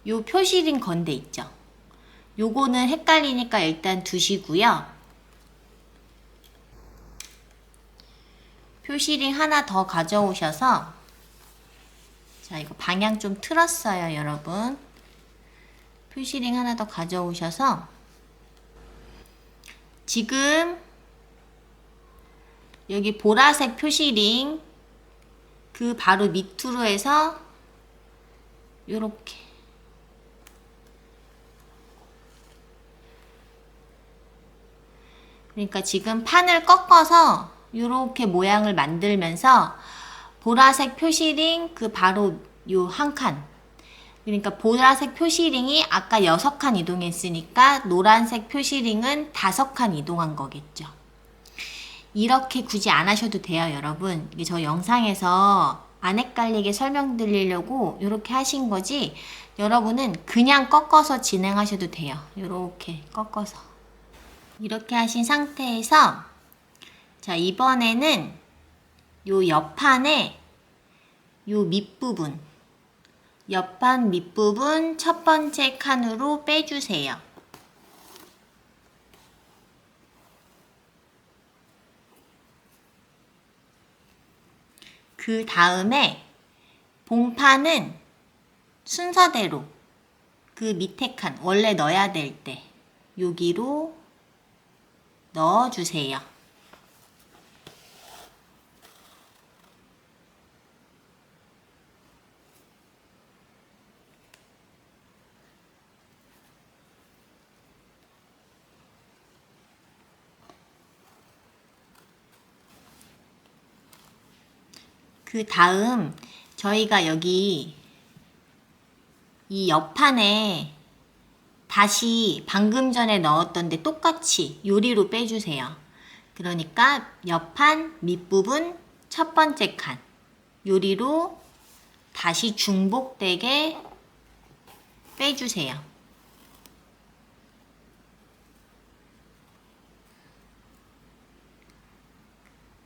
요 표시링 건 데 있죠. 요거는 헷갈리니까 일단 두시고요. 표시링 하나 더 가져오셔서, 자, 이거 방향 좀 틀었어요, 여러분. 표시링 하나 더 가져오셔서 지금 여기 보라색 표시링 그 바로 밑으로 해서 요렇게 그러니까 지금 판을 꺾어서 요렇게 모양을 만들면서 보라색 표시링 그 바로 요 한 칸, 그러니까 보라색 표시링이 아까 6칸 이동했으니까 노란색 표시링은 5칸 이동한 거겠죠. 이렇게 굳이 안 하셔도 돼요, 여러분. 이게 저 영상에서 안 헷갈리게 설명드리려고 이렇게 하신 거지, 여러분은 그냥 꺾어서 진행하셔도 돼요. 이렇게 꺾어서. 이렇게 하신 상태에서, 자, 이번에는 요 옆판에 요 밑부분, 옆판 밑부분 첫 번째 칸으로 빼주세요. 그 다음에 본판은 순서대로 그 밑에 칸, 원래 넣어야 될 때 여기로 넣어주세요. 그 다음 저희가 여기 이 옆판에 다시 방금 전에 넣었던데 똑같이 요리로 빼주세요. 그러니까 옆판 밑부분 첫 번째 칸 요리로 다시 중복되게 빼주세요.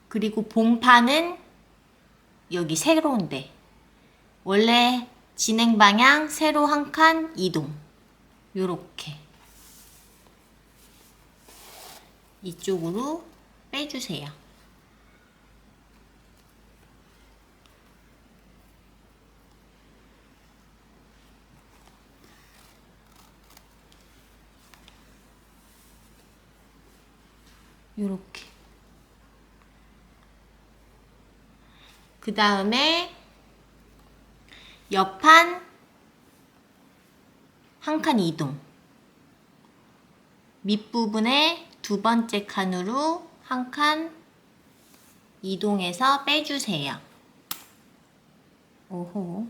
그리고 본판은 여기 세로인데 원래 진행 방향 세로 한 칸 이동, 요렇게 이쪽으로 빼주세요. 요렇게. 그 다음에 옆판 한 칸 이동, 밑부분에 두 번째 칸으로 한 칸 이동해서 빼주세요. 오호.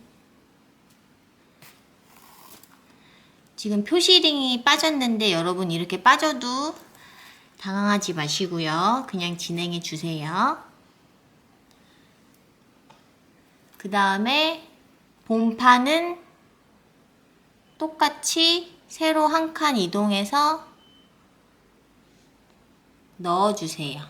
지금 표시링이 빠졌는데 여러분 이렇게 빠져도 당황하지 마시고요. 그냥 진행해 주세요. 그 다음에 본판은 똑같이 세로 한 칸 이동해서 넣어주세요.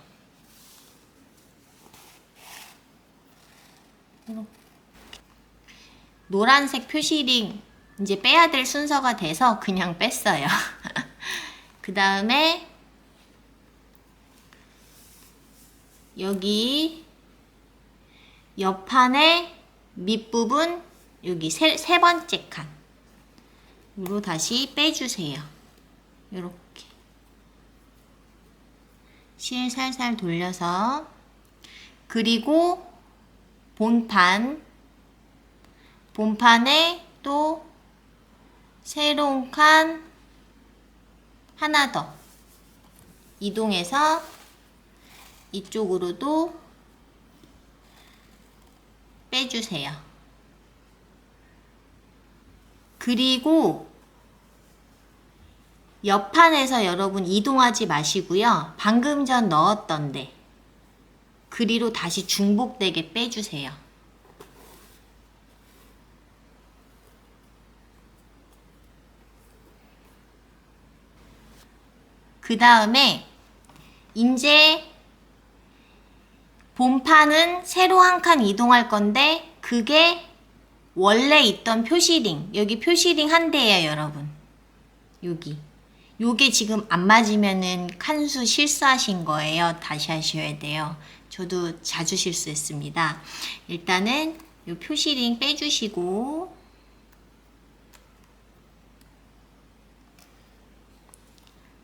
노란색 표시링 이제 빼야 될 순서가 돼서 그냥 뺐어요. 그 다음에 여기 옆판의 밑부분 여기 세 번째 칸으로 다시 빼주세요. 이렇게 실 살살 돌려서 그리고 본판에 또 새로운 칸 하나 더 이동해서 이쪽으로도 빼주세요. 그리고 옆판에서 여러분 이동하지 마시고요. 방금 전 넣었던데 그리로 다시 중복되게 빼주세요. 그 다음에 이제 본판은 세로 한 칸 이동할 건데 그게 원래 있던 표시링 여기 표시링 한 대예요 여러분. 여기 요게 지금 안 맞으면은 칸수 실수하신 거예요. 다시 하셔야 돼요. 저도 자주 실수했습니다. 일단은 요 표시링 빼주시고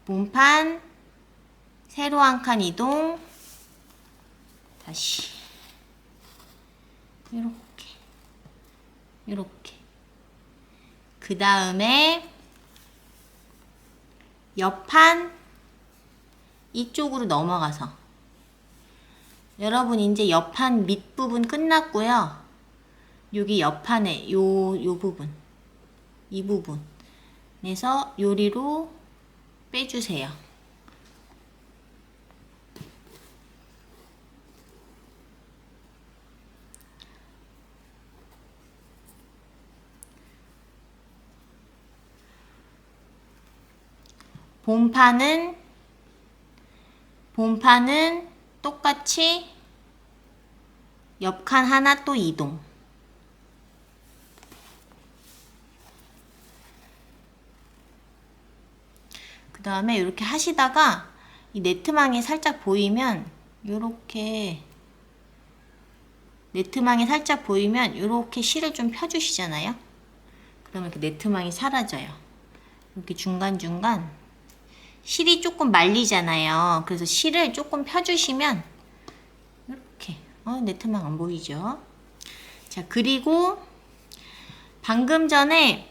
본판 세로 한 칸 이동 다시 이렇게 그 다음에 옆판 이쪽으로 넘어가서 여러분 이제 옆판 밑부분 끝났고요. 여기 옆판에 요 부분 이 부분에서 요리로 빼주세요. 본판은 똑같이 옆칸 하나 또 이동. 그 다음에 이렇게 하시다가 이 네트망이 살짝 보이면 요렇게 네트망이 살짝 보이면 이렇게 실을 좀 펴주시잖아요. 그러면 그 네트망이 사라져요. 이렇게 중간중간 실이 조금 말리잖아요. 그래서 실을 조금 펴주시면 이렇게 네트망 안 보이죠? 자, 그리고 방금 전에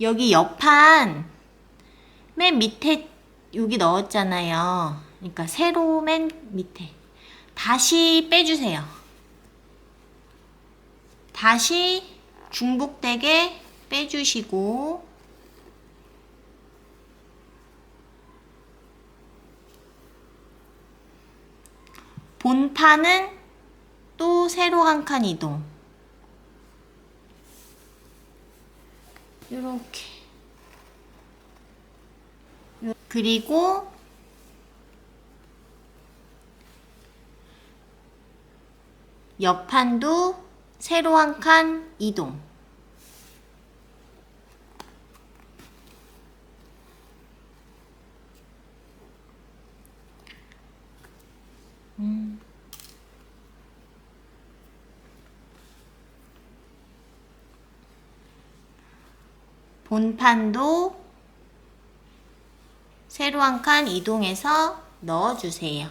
여기 옆판 맨 밑에 여기 넣었잖아요. 그러니까 세로 맨 밑에 다시 빼주세요. 다시 중복되게 빼주시고 본판은 또 세로 한 칸 이동. 이렇게. 그리고 옆판도 세로 한 칸 이동. 본판도 세로 한 칸 이동해서 넣어주세요.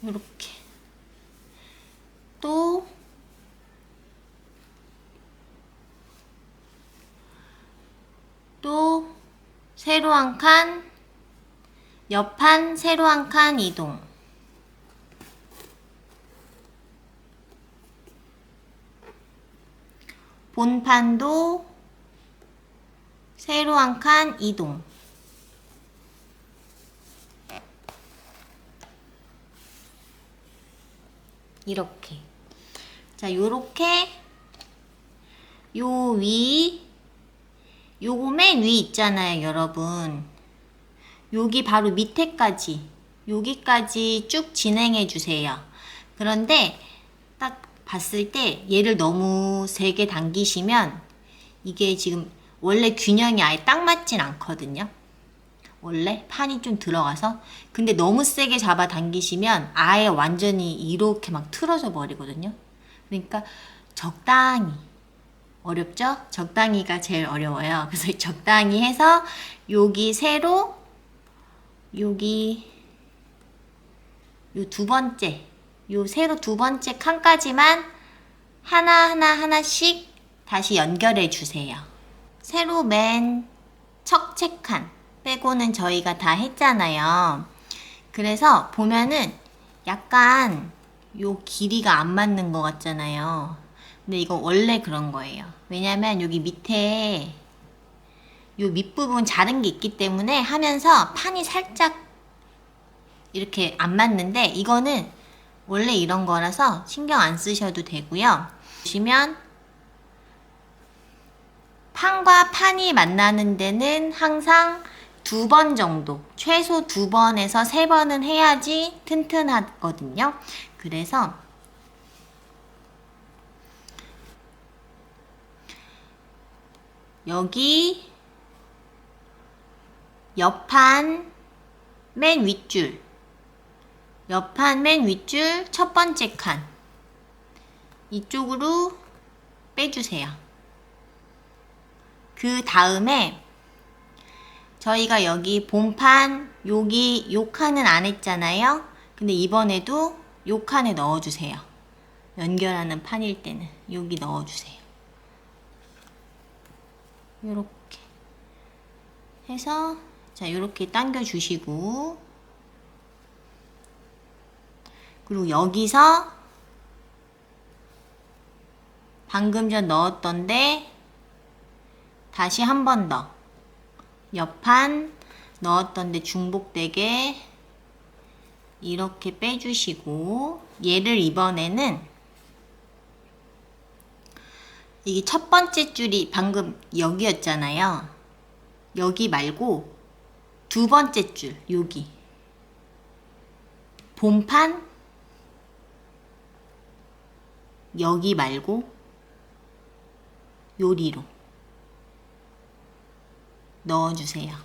이렇게 또 세로 한 칸, 옆판 세로 한 칸 이동. 본판도 세로 한 칸 이동. 이렇게. 자, 요렇게 요 위, 요거 맨 위 있잖아요, 여러분. 여기 바로 밑에까지, 여기까지 쭉 진행해 주세요. 그런데 딱 봤을 때 얘를 너무 세게 당기시면 이게 지금 원래 균형이 아예 딱 맞진 않거든요. 원래 판이 좀 들어가서. 근데 너무 세게 잡아 당기시면 아예 완전히 이렇게 막 틀어져 버리거든요. 그러니까 적당히. 어렵죠? 적당히가 제일 어려워요. 그래서 적당히 해서 여기 세로, 여기 요 두 번째, 요 세로 두 번째 칸까지만 하나씩 다시 연결해 주세요. 세로 맨 첫 칸 빼고는 저희가 다 했잖아요. 그래서 보면은 약간 요 길이가 안 맞는 것 같잖아요. 근데 이거 원래 그런 거예요. 왜냐면 여기 밑에 요 밑부분 자른 게 있기 때문에 하면서 판이 살짝 이렇게 안 맞는데 이거는 원래 이런 거라서 신경 안 쓰셔도 되고요. 보시면 판과 판이 만나는 데는 항상 2번 정도, 최소 2번에서 3번은 해야지 튼튼하거든요. 그래서 여기 옆판 맨 윗줄, 옆판 맨 윗줄 첫 번째 칸 이쪽으로 빼주세요. 그 다음에 저희가 여기 본판 여기 요 칸은 안 했잖아요. 근데 이번에도 요 칸에 넣어주세요. 연결하는 판일 때는 여기 넣어주세요. 요렇게 해서 자 요렇게 당겨 주시고, 그리고 여기서 방금 전 넣었던데 다시 한 번 더 옆판 넣었던데 중복되게 이렇게 빼주시고, 얘를 이번에는 이게 첫 번째 줄이 방금 여기였잖아요. 여기 말고 두 번째 줄 여기 본판 여기 말고 요리로 넣어주세요.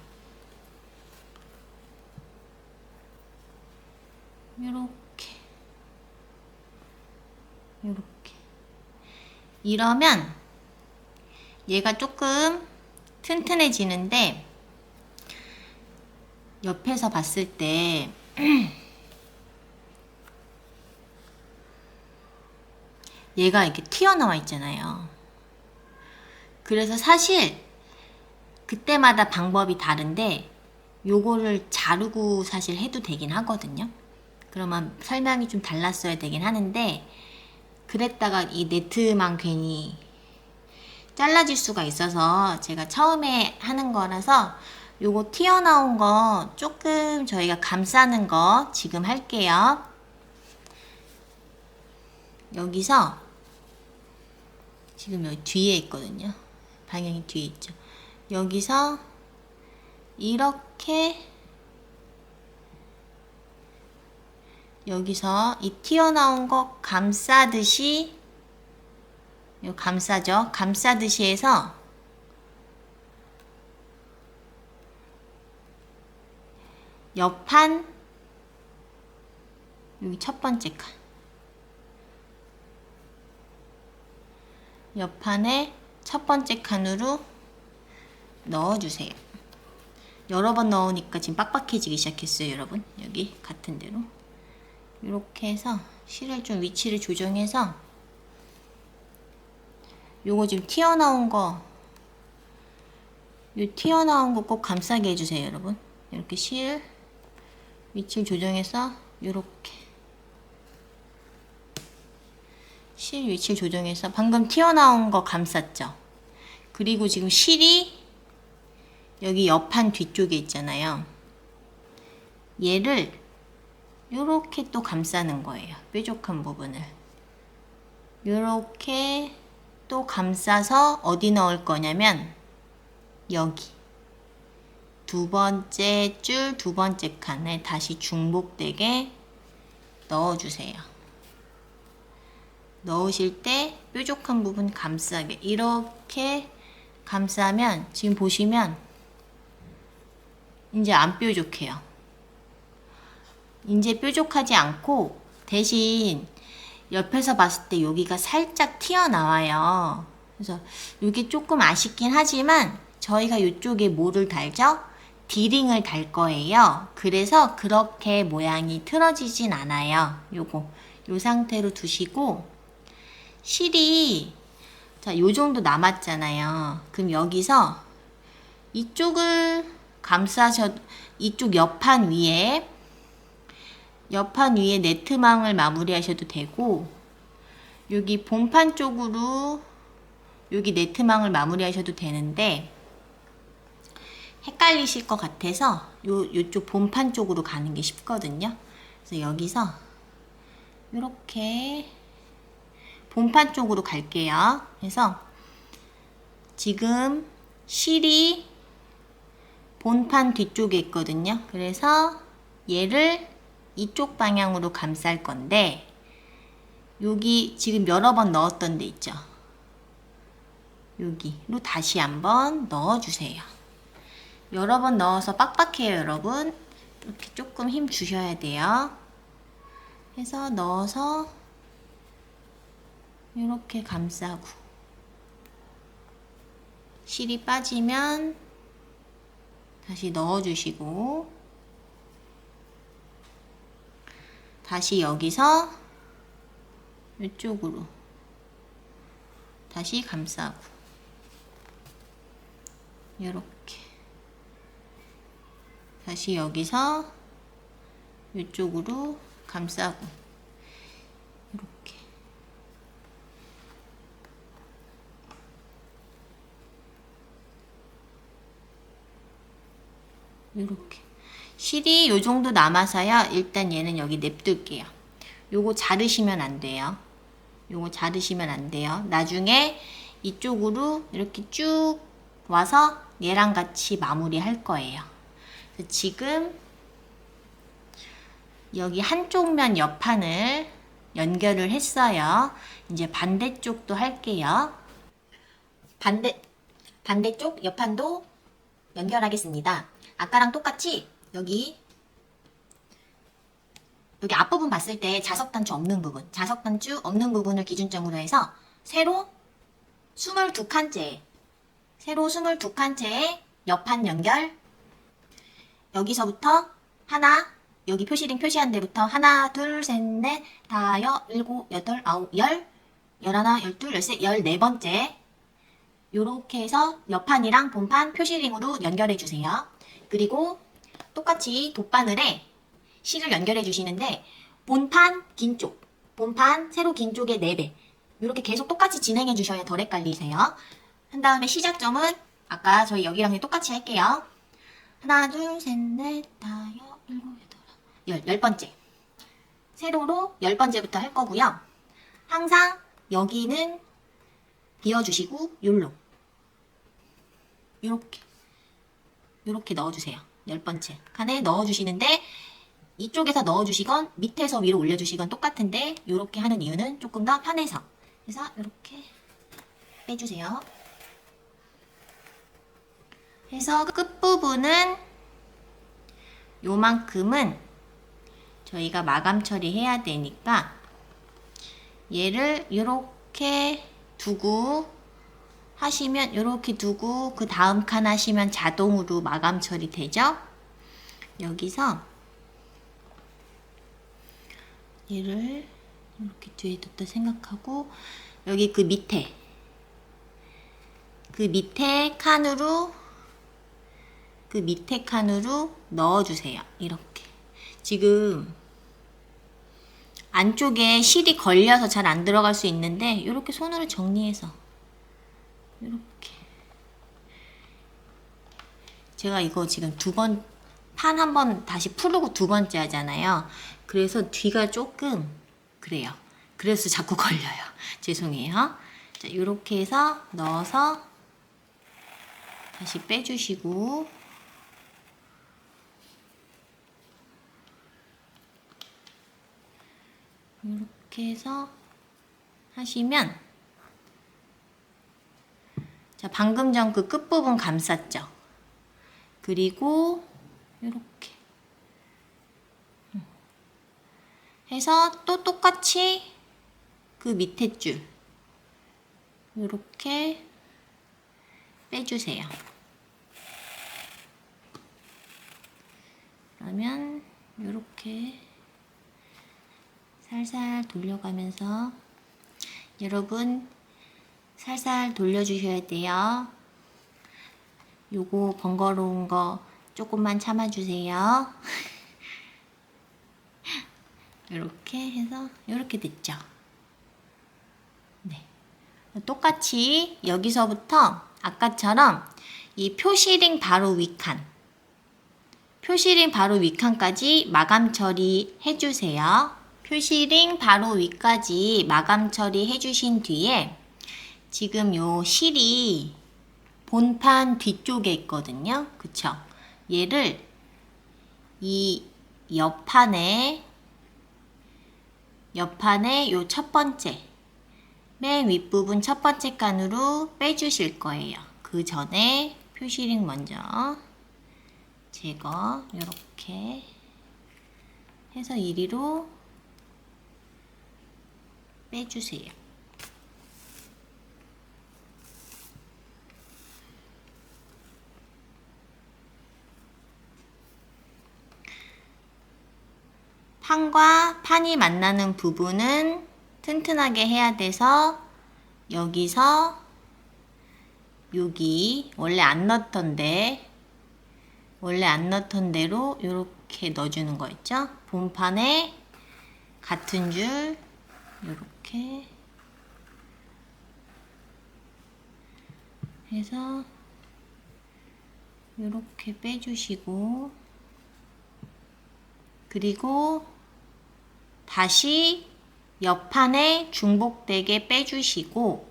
요렇게 이러면 얘가 조금 튼튼해지는데 옆에서 봤을 때 얘가 이렇게 튀어나와 있잖아요. 그래서 사실 그때마다 방법이 다른데 요거를 자르고 사실 해도 되긴 하거든요. 그러면 설명이 좀 달랐어야 되긴 하는데 그랬다가 이 네트만 괜히 잘라질 수가 있어서 제가 처음에 하는 거라서 요거 튀어나온 거 조금 저희가 감싸는 거 지금 할게요. 여기서 지금 여기 뒤에 있거든요. 방향이 뒤에 있죠. 여기서 이렇게 여기서 이 튀어나온 거 감싸듯이 요 감싸죠. 감싸듯이 해서 옆판 여기 첫 번째 칸 옆판에 첫 번째 칸으로 넣어주세요. 여러 번 넣으니까 지금 빡빡해지기 시작했어요, 여러분. 여기 같은 데로 이렇게 해서 실을 좀 위치를 조정해서 요거 지금 튀어나온 거 꼭 감싸게 해주세요, 여러분. 이렇게 실 위치를 조정해서 요렇게 실 위치를 조정해서 방금 튀어나온 거 감쌌죠. 그리고 지금 실이 여기 옆판 뒤쪽에 있잖아요. 얘를 요렇게 또 감싸는 거예요. 뾰족한 부분을 요렇게 또 감싸서 어디 넣을 거냐면 여기 두 번째 줄 두 번째 칸에 다시 중복되게 넣어주세요. 넣으실 때 뾰족한 부분 감싸게 이렇게 감싸면 지금 보시면 이제 안 뾰족해요. 이제 뾰족하지 않고 대신 옆에서 봤을 때 여기가 살짝 튀어나와요. 그래서 이게 조금 아쉽긴 하지만 저희가 이쪽에 뭐를 달죠? 디링을 달 거예요. 그래서 그렇게 모양이 틀어지진 않아요. 요 상태로 두시고 실이 자, 요 정도 남았잖아요. 그럼 여기서 이쪽을 이쪽 옆판 위에 네트망을 마무리하셔도 되고 여기 본판 쪽으로 여기 네트망을 마무리하셔도 되는데 헷갈리실 것 같아서 요쪽 본판 쪽으로 가는 게 쉽거든요. 그래서 여기서 이렇게 본판 쪽으로 갈게요. 그래서 지금 실이 본판 뒤쪽에 있거든요. 그래서 얘를 이쪽 방향으로 감쌀 건데 여기 지금 여러 번 넣었던 데 있죠. 여기로 다시 한번 넣어주세요. 여러 번 넣어서 빡빡해요, 여러분. 이렇게 조금 힘 주셔야 돼요. 해서 넣어서 이렇게 감싸고 실이 빠지면 다시 넣어주시고 다시 여기서 이쪽으로 다시 감싸고 이렇게 다시 여기서 이쪽으로 감싸고 이렇게 이렇게 실이 요 정도 남아서요. 일단 얘는 여기 냅둘게요. 요거 자르시면 안 돼요. 요거 자르시면 안 돼요. 나중에 이쪽으로 이렇게 쭉 와서 얘랑 같이 마무리 할 거예요. 지금 여기 한쪽 면 옆판을 연결을 했어요. 이제 반대쪽도 할게요. 반대쪽 옆판도 연결하겠습니다. 아까랑 똑같이 여기 앞부분 봤을 때 자석단추 없는 부분을 기준점으로 해서 세로 22칸째 옆판 연결. 여기서부터 하나, 여기 표시링 표시한 데부터 하나, 둘, 셋, 넷, 다섯, 일곱, 여덟, 아홉, 열, 열하나, 열둘, 열셋, 14번째. 요렇게 해서 옆판이랑 본판 표시링으로 연결해 주세요. 그리고 똑같이 돗바늘에 실을 연결해 주시는데 본판 세로 긴 쪽의 4배 이렇게 계속 똑같이 진행해 주셔야 덜 헷갈리세요. 한 다음에 시작점은 아까 저희 여기랑 똑같이 할게요. 하나, 둘, 셋, 넷, 다섯, 일곱, 여덟, 10번째. 세로로 10번째부터 할 거고요. 항상 여기는 비워주시고 요렇게 넣어주세요. 10번째 칸에 넣어주시는데 이쪽에서 넣어주시건 밑에서 위로 올려주시건 똑같은데 요렇게 하는 이유는 조금 더 편해서. 그래서 이렇게 빼주세요. 해서 끝부분은 요만큼은 저희가 마감 처리해야 되니까 얘를 이렇게 두고 하시면 이렇게 두고 그 다음 칸 하시면 자동으로 마감 처리 되죠? 여기서 얘를 이렇게 뒤에 뒀다 생각하고 여기 그 밑에 칸으로 넣어주세요. 이렇게 지금 안쪽에 실이 걸려서 잘 안 들어갈 수 있는데 이렇게 손으로 정리해서 이렇게 제가 이거 지금 판 한 번 다시 풀고 두 번째 하잖아요. 그래서 뒤가 조금 그래요. 그래서 자꾸 걸려요. 죄송해요. 자, 이렇게 해서 넣어서 다시 빼주시고 이렇게 해서 하시면 자, 방금 전 그 끝부분 감쌌죠? 그리고 이렇게 해서 또 똑같이 그 밑에 줄 이렇게 빼주세요. 그러면 이렇게 살살 돌려가면서 여러분 살살 돌려주셔야 돼요. 요거 번거로운 거 조금만 참아주세요. 이렇게 해서 이렇게 됐죠. 네. 똑같이 여기서부터 아까처럼 이 표시링 바로 윗칸 표시링 바로 윗칸까지 마감 처리 해주세요. 표시링 바로 위까지 마감 처리 해주신 뒤에 지금 요 실이 본판 뒤쪽에 있거든요. 그쵸? 얘를 이 옆판에 요 첫 번째 맨 윗부분 첫 번째 칸으로 빼주실 거예요. 그 전에 표시링 먼저 제거 이렇게 해서 이리로 빼주세요. 판과 판이 만나는 부분은 튼튼하게 해야 돼서 여기서 여기 원래 안 넣던 대로 이렇게 넣어주는 거 있죠? 본판에 같은 줄 이렇게 해서 이렇게 빼주시고 그리고 다시 옆판에 중복되게 빼주시고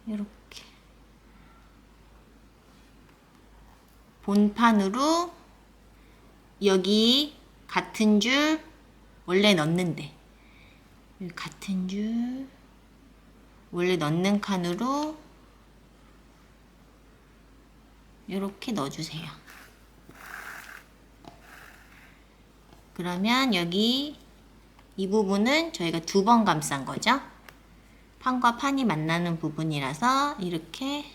이렇게 본판으로 여기 같은 줄 원래 넣는데 같은 줄 원래 넣는 칸으로 이렇게 넣어주세요. 그러면 여기 이 부분은 저희가 두 번 감싼 거죠. 판과 판이 만나는 부분이라서 이렇게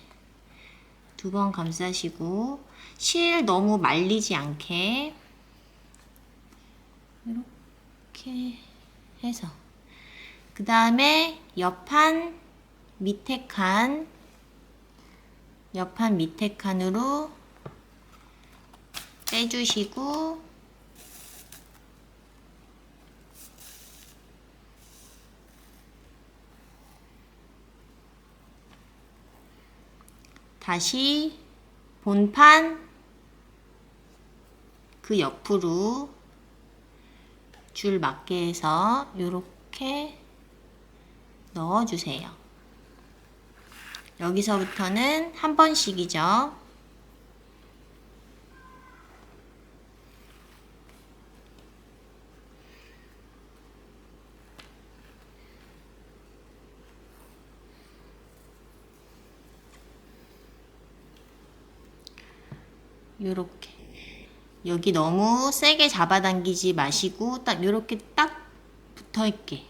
두 번 감싸시고 실 너무 말리지 않게 이렇게 해서 그 다음에 옆판 밑에 칸으로 빼주시고 다시 본판 그 옆으로 줄 맞게 해서 이렇게 넣어주세요. 여기서부터는 한 번씩이죠. 요렇게 여기 너무 세게 잡아당기지 마시고 딱 요렇게 딱 붙어있게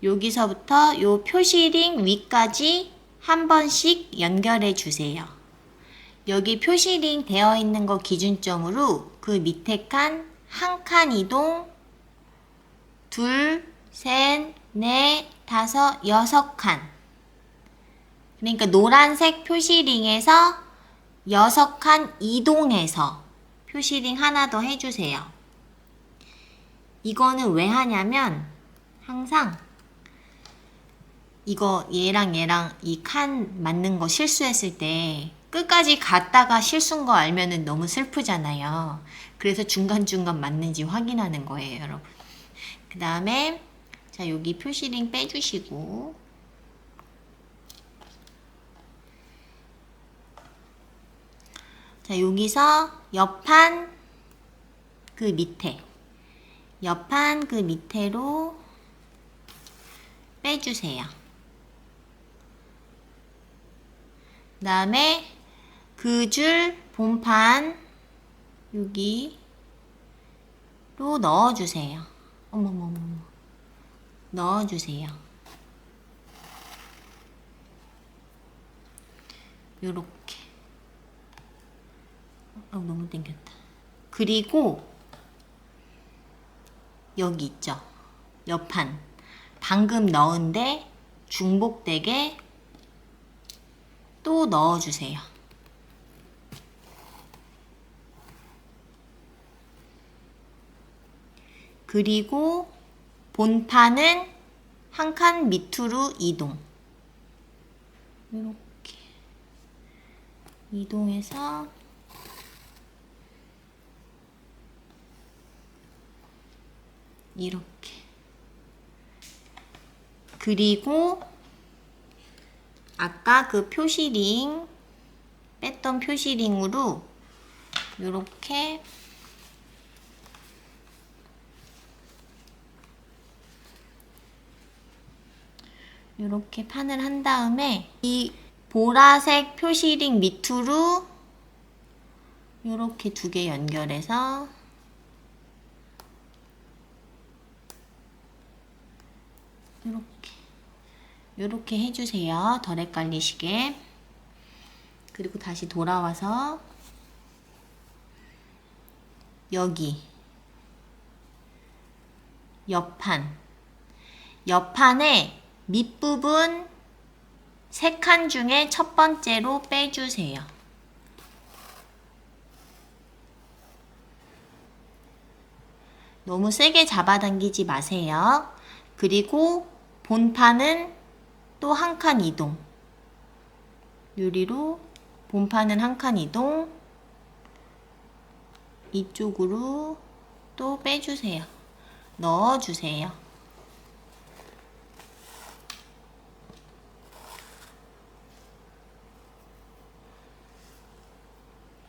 여기서부터 요 표시링 위까지 한 번씩 연결해 주세요. 여기 표시링 되어 있는 거 기준점으로 그 밑에 칸 한 칸 이동 둘, 셋, 넷, 다섯, 여섯 칸 그러니까 노란색 표시링에서 6칸 이동해서 표시링 하나 더 해주세요. 이거는 왜 하냐면 항상 이거 얘랑 이 칸 맞는 거 실수했을 때 끝까지 갔다가 실수인 거 알면은 너무 슬프잖아요. 그래서 중간중간 맞는지 확인하는 거예요, 여러분. 그 다음에 자 여기 표시링 빼주시고 자 여기서 옆판 그 밑에로 빼주세요. 그 다음에 그 줄 본판 여기로 넣어주세요. 어머머머 넣어주세요. 요렇게 너무 땡겼다. 그리고 여기 있죠? 옆판 방금 넣은데 중복되게 또 넣어주세요. 그리고 본판은 한 칸 밑으로 이동. 이렇게 이동해서 이렇게. 그리고 아까 그 표시링 뺐던 표시링으로 이렇게 판을 한 다음에 이 보라색 표시링 밑으로 이렇게 두 개 연결해서 이렇게 해주세요. 덜 헷갈리시게. 그리고 다시 돌아와서 여기 옆판에 밑부분 3칸 중에 첫 번째로 빼주세요. 너무 세게 잡아당기지 마세요. 그리고 본판은 또 한 칸 이동. 유리로 본판은 한 칸 이동. 이쪽으로 또 빼주세요. 넣어주세요.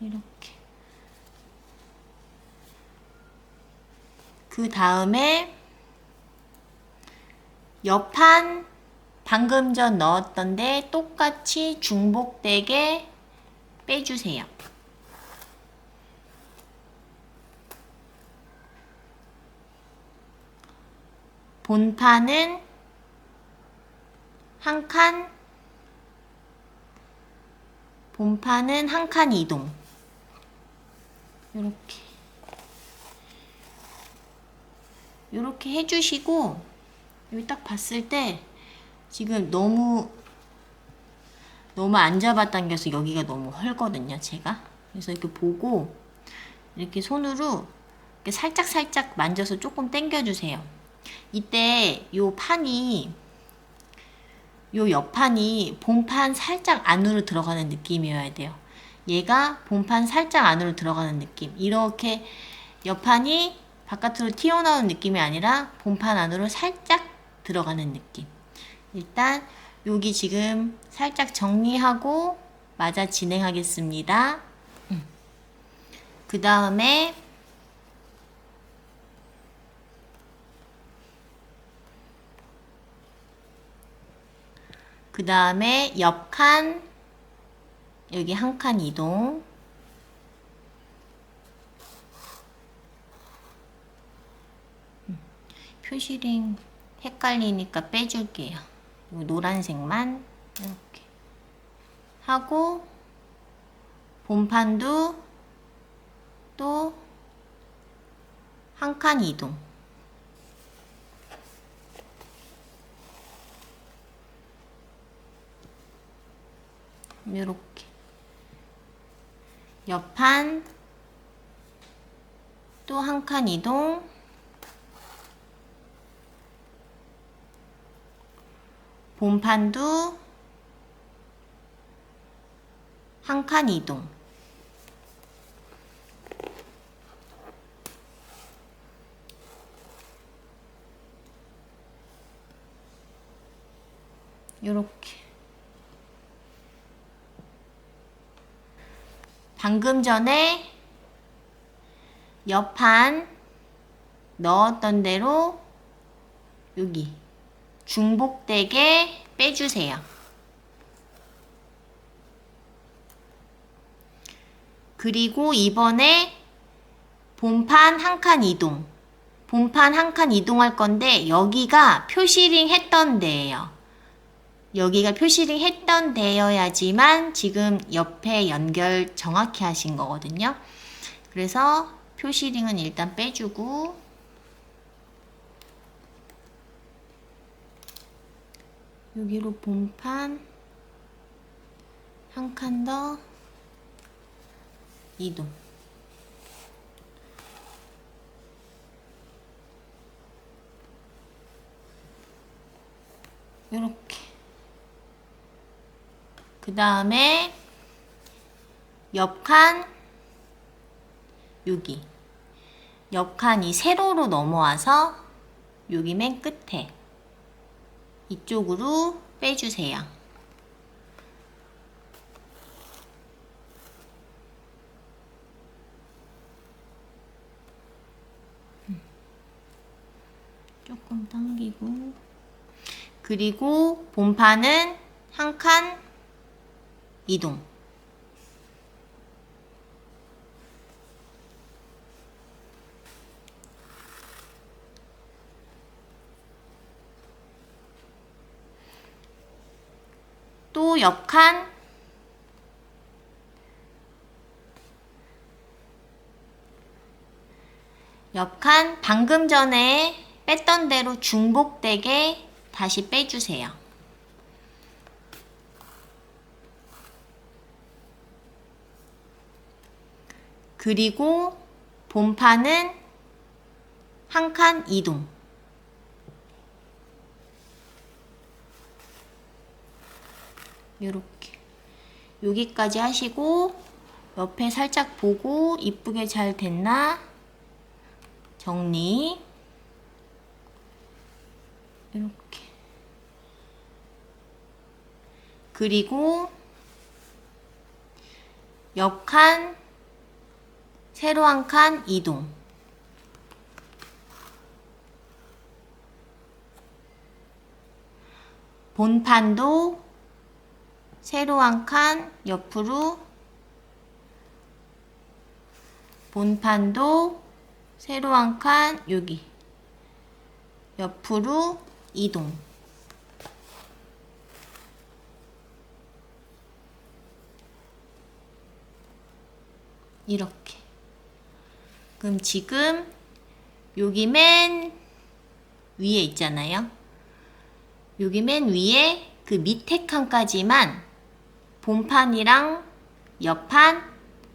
이렇게. 그 다음에 옆판 방금 전 넣었던데 똑같이 중복되게 빼주세요. 본판은 한 칸 이동. 이렇게 해주시고, 여기 딱 봤을 때 지금 너무 안 잡아당겨서 여기가 너무 헐거든요, 제가. 그래서 이렇게 보고 이렇게 손으로 이렇게 살짝 만져서 조금 당겨주세요. 이때 요 옆판이 본판 살짝 안으로 들어가는 느낌이어야 돼요. 얘가 본판 살짝 안으로 들어가는 느낌. 이렇게 옆판이 바깥으로 튀어나오는 느낌이 아니라 본판 안으로 살짝 들어가는 느낌. 일단 여기 지금 살짝 정리하고 맞아 진행하겠습니다. 그 다음에 옆칸 여기 한 칸 이동. 표시링 헷갈리니까 빼줄게요. 노란색만 이렇게 하고 본판도 또 한 칸 이동. 요렇게 옆판 또 한 칸 이동, 본판도 한 칸 이동. 요렇게. 방금 전에 옆판 넣었던 대로 여기 중복되게 빼주세요. 그리고 이번에 본판 한 칸 이동. 본판 한 칸 이동할 건데 여기가 표시링 했던 데예요. 여기가 표시링 했던 데여야지만 지금 옆에 연결 정확히 하신 거거든요. 그래서 표시링은 일단 빼주고, 여기로 본판 한 칸 더 이동. 요렇게. 그 다음에 옆칸 여기 옆칸이 세로로 넘어와서 여기 맨 끝에 이쪽으로 빼주세요. 조금 당기고, 그리고 본판은 한 칸 이동. 또 옆칸 방금 전에 뺐던 대로 중복되게 다시 빼주세요. 그리고 본판은 한 칸 이동. 요렇게 여기까지 하시고 옆에 살짝 보고 이쁘게 잘 됐나 정리. 이렇게. 그리고 옆칸 세로 한 칸 이동. 본판도 세로 한 칸 옆으로, 본판도 세로 한 칸 여기 옆으로 이동. 이렇게. 그럼 지금 여기 맨 위에 있잖아요. 여기 맨 위에 그 밑에 칸까지만 본판이랑 옆판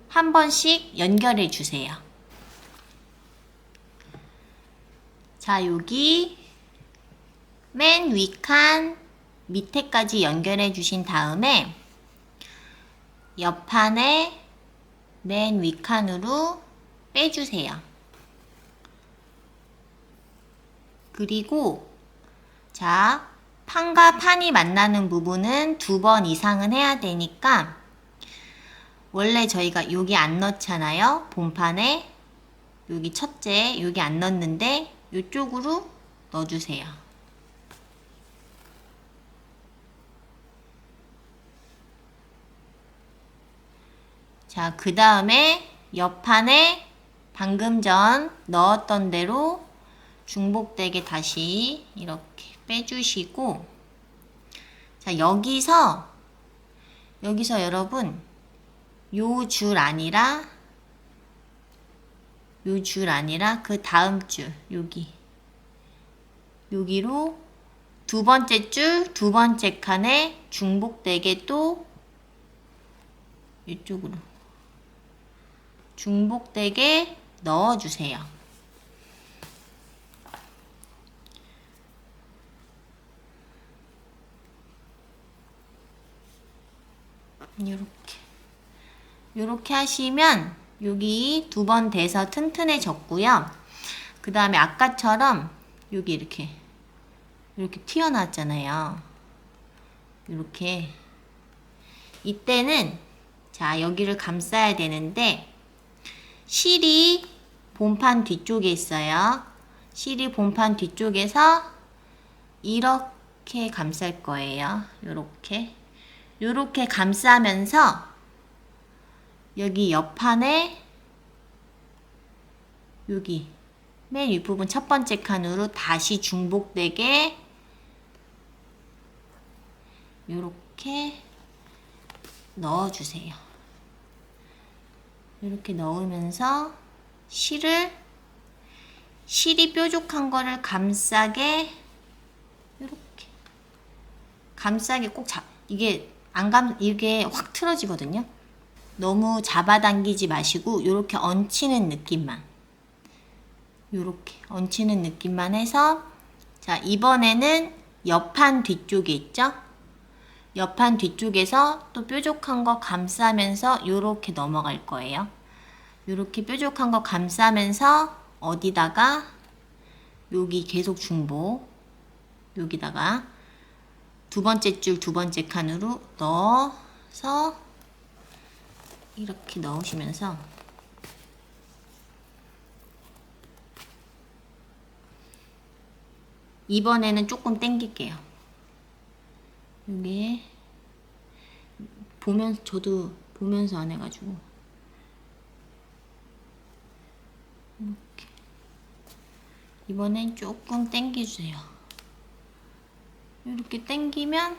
한 번씩 연결해 주세요. 자, 여기 맨 위 칸 밑에까지 연결해 주신 다음에 옆판에 맨 위 칸으로 빼주세요. 그리고 자, 판과 판이 만나는 부분은 2번 이상은 해야 되니까 원래 저희가 여기 안 넣잖아요. 본판에 여기 첫째 여기 안 넣는데 이쪽으로 넣어주세요. 자, 그 다음에 옆판에 방금 전 넣었던 대로 중복되게 다시 이렇게 빼주시고, 자, 여기서 여러분 요 줄 아니라 그 다음 줄 여기로 두 번째 칸에 중복되게 또 이쪽으로 중복되게 넣어주세요. 요렇게 하시면 여기 2번 돼서 튼튼해졌고요. 그 다음에 아까처럼 여기 이렇게 튀어나왔잖아요. 이렇게 이때는 자 여기를 감싸야 되는데 실이 본판 뒤쪽에 있어요. 실이 본판 뒤쪽에서 이렇게 감쌀 거예요. 요렇게 감싸면서 여기 옆판에 여기 맨 윗부분 첫 번째 칸으로 다시 중복되게 요렇게 넣어주세요. 이렇게 넣으면서 실이 뾰족한 거를 감싸게 이렇게 감싸게 꼭 이게 이게 확 틀어지거든요. 너무 잡아당기지 마시고 이렇게 얹히는 느낌만 얹히는 느낌만 해서 자 이번에는 옆판 뒤쪽에 있죠? 옆판 뒤쪽에서 또 뾰족한 거 감싸면서 이렇게 넘어갈 거예요. 이렇게 뾰족한 거 감싸면서 어디다가 여기 계속 중복 여기다가 두 번째 줄 두 번째 칸으로 넣어서 이렇게 넣으시면서 이번에는 조금 당길게요. 여기 저도 보면서 안 해가지고 이렇게 이번엔 조금 당겨주세요. 이렇게 당기면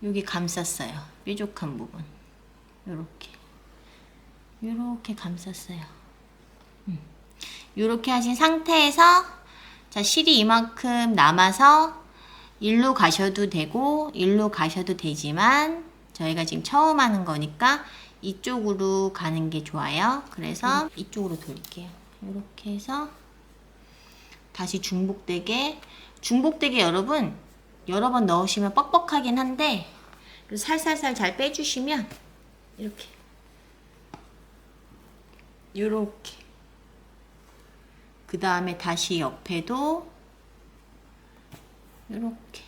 여기 감쌌어요. 뾰족한 부분 요렇게 감쌌어요. 요렇게 하신 상태에서 자 실이 이만큼 남아서 일로 가셔도 되고 일로 가셔도 되지만 저희가 지금 처음 하는 거니까 이쪽으로 가는 게 좋아요. 그래서 이쪽으로 돌릴게요. 이렇게 해서 다시 중복되게 여러분 여러 번 넣으시면 뻑뻑하긴 한데 살살살 잘 빼주시면 요렇게 그 다음에 다시 옆에도 요렇게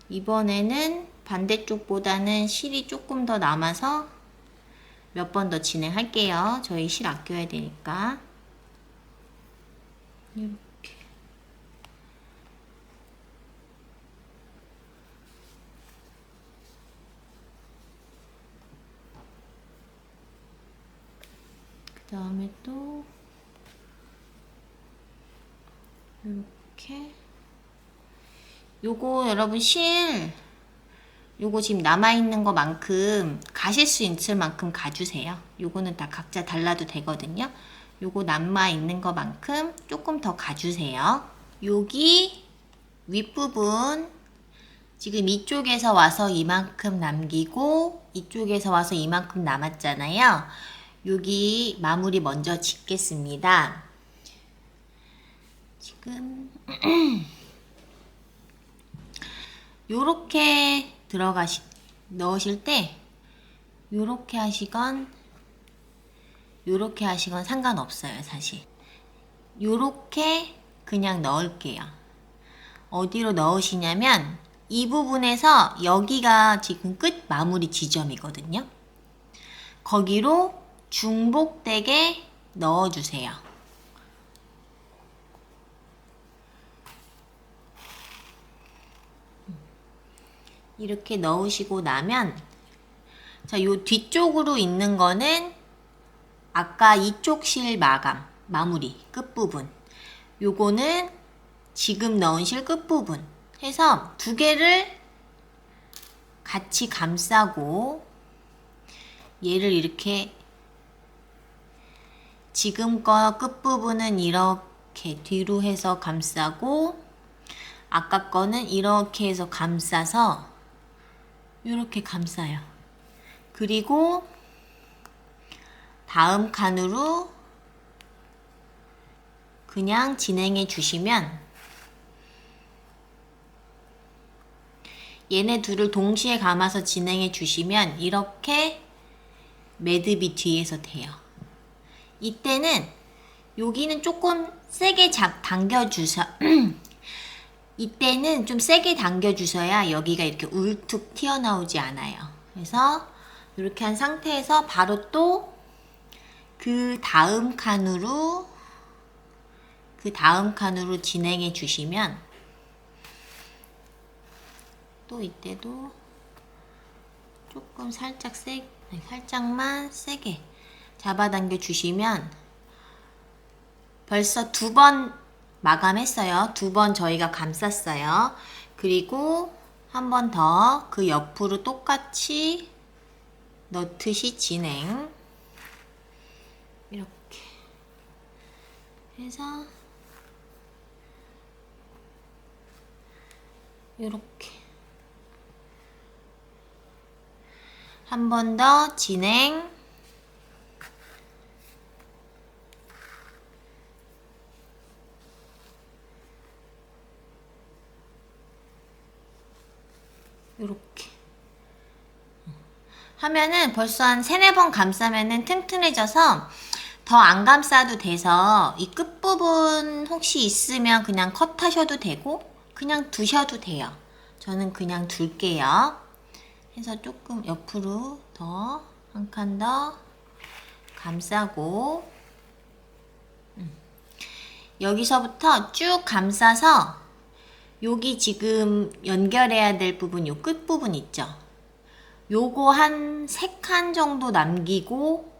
이번에는 반대쪽보다는 실이 조금 더 남아서 몇 번 더 진행할게요. 저희 실 아껴야 되니까 이렇게 그 다음에 또 이렇게 요거 여러분 요거 지금 남아있는 거만큼 가실 수 있을 만큼 가주세요. 요거는 다 각자 달라도 되거든요. 요거 남아있는 거만큼 조금 더 가주세요. 여기 윗부분 지금 이쪽에서 와서 이만큼 남기고 이쪽에서 와서 이만큼 남았잖아요. 여기 마무리 먼저 짓겠습니다. 지금 요렇게 넣으실 때 요렇게 하시건 요렇게 하시건 상관없어요. 사실 요렇게 그냥 넣을게요. 어디로 넣으시냐면 이 부분에서 여기가 지금 끝 마무리 지점이거든요. 거기로 중복되게 넣어주세요. 이렇게 넣으시고 나면 자, 요 뒤쪽으로 있는 거는 아까 이쪽 실 마무리 끝부분 요거는 지금 넣은 실 끝부분 해서 두 개를 같이 감싸고 얘를 이렇게 지금 거 끝부분은 이렇게 뒤로 해서 감싸고 아까 거는 이렇게 해서 감싸서 이렇게 감싸요. 그리고 다음 칸으로 그냥 진행해 주시면 얘네 둘을 동시에 감아서 진행해 주시면 이렇게 매듭이 뒤에서 돼요. 이때는 여기는 조금 세게 당겨주셔 이때는 좀 세게 당겨주셔야 여기가 이렇게 울툭 튀어나오지 않아요. 그래서 이렇게 한 상태에서 바로 또 그 다음 칸으로 진행해 주시면 또 이때도 조금 살짝만 세게 잡아당겨 주시면 벌써 2번 마감했어요. 2번 저희가 감쌌어요. 그리고 한 번 더 그 옆으로 똑같이 넣듯이 진행. 이렇게 해서 이렇게 한 번 더 진행. 이렇게 하면은 벌써 한 3-4번 감싸면은 튼튼해져서 더 안 감싸도 돼서 이 끝부분 혹시 있으면 그냥 컷하셔도 되고 그냥 두셔도 돼요. 저는 그냥 둘게요. 해서 조금 옆으로 더 한 칸 더 감싸고 여기서부터 쭉 감싸서 여기 지금 연결해야 될 부분 요 끝부분 있죠? 요거 한 3칸 정도 남기고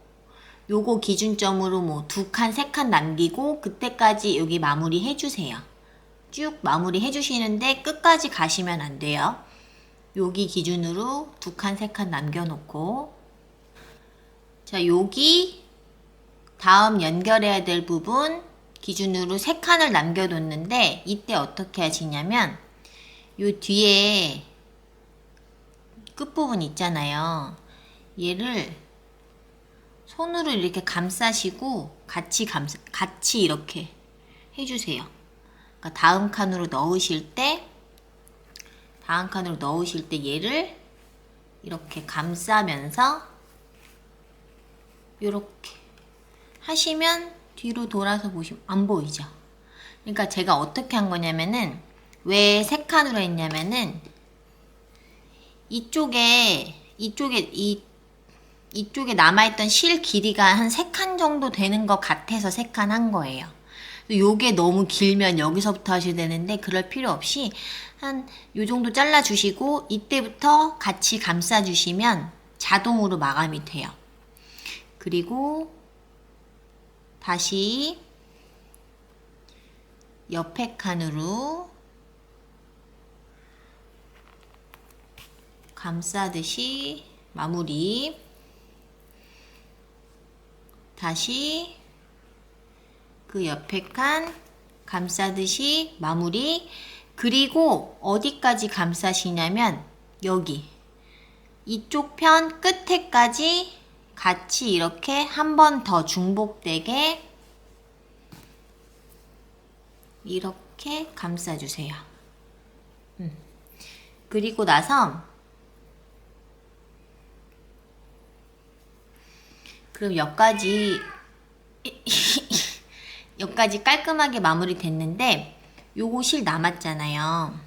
요거 기준점으로 뭐 2칸, 3칸 남기고 그때까지 여기 마무리 해주세요. 쭉 마무리 해주시는데 끝까지 가시면 안 돼요. 여기 기준으로 2칸, 3칸 남겨놓고 자 여기 다음 연결해야 될 부분 기준으로 3칸을 남겨뒀는데 이때 어떻게 하시냐면 요 뒤에 끝부분 있잖아요. 얘를 손으로 이렇게 감싸시고 같이 이렇게 해주세요. 그러니까 다음 칸으로 넣으실 때 얘를 이렇게 감싸면서 이렇게 하시면 뒤로 돌아서 보시면 안 보이죠? 그러니까 제가 어떻게 한 거냐면은 왜 3칸으로 했냐면은 이쪽에 남아있던 실 길이가 한 3칸 정도 되는 것 같아서 3칸 한 거예요. 요게 너무 길면 여기서부터 하셔야 되는데 그럴 필요 없이 한 요 정도 잘라주시고 이때부터 같이 감싸주시면 자동으로 마감이 돼요. 그리고 다시 옆에 칸으로 감싸듯이 마무리. 다시 그 옆에 칸 감싸듯이 마무리. 그리고 어디까지 감싸시냐면 여기 이쪽 편 끝에까지 같이 이렇게 한 번 더 중복되게 이렇게 감싸주세요. 그리고 나서 그럼 여기까지 깔끔하게 마무리 됐는데 요거 실 남았잖아요.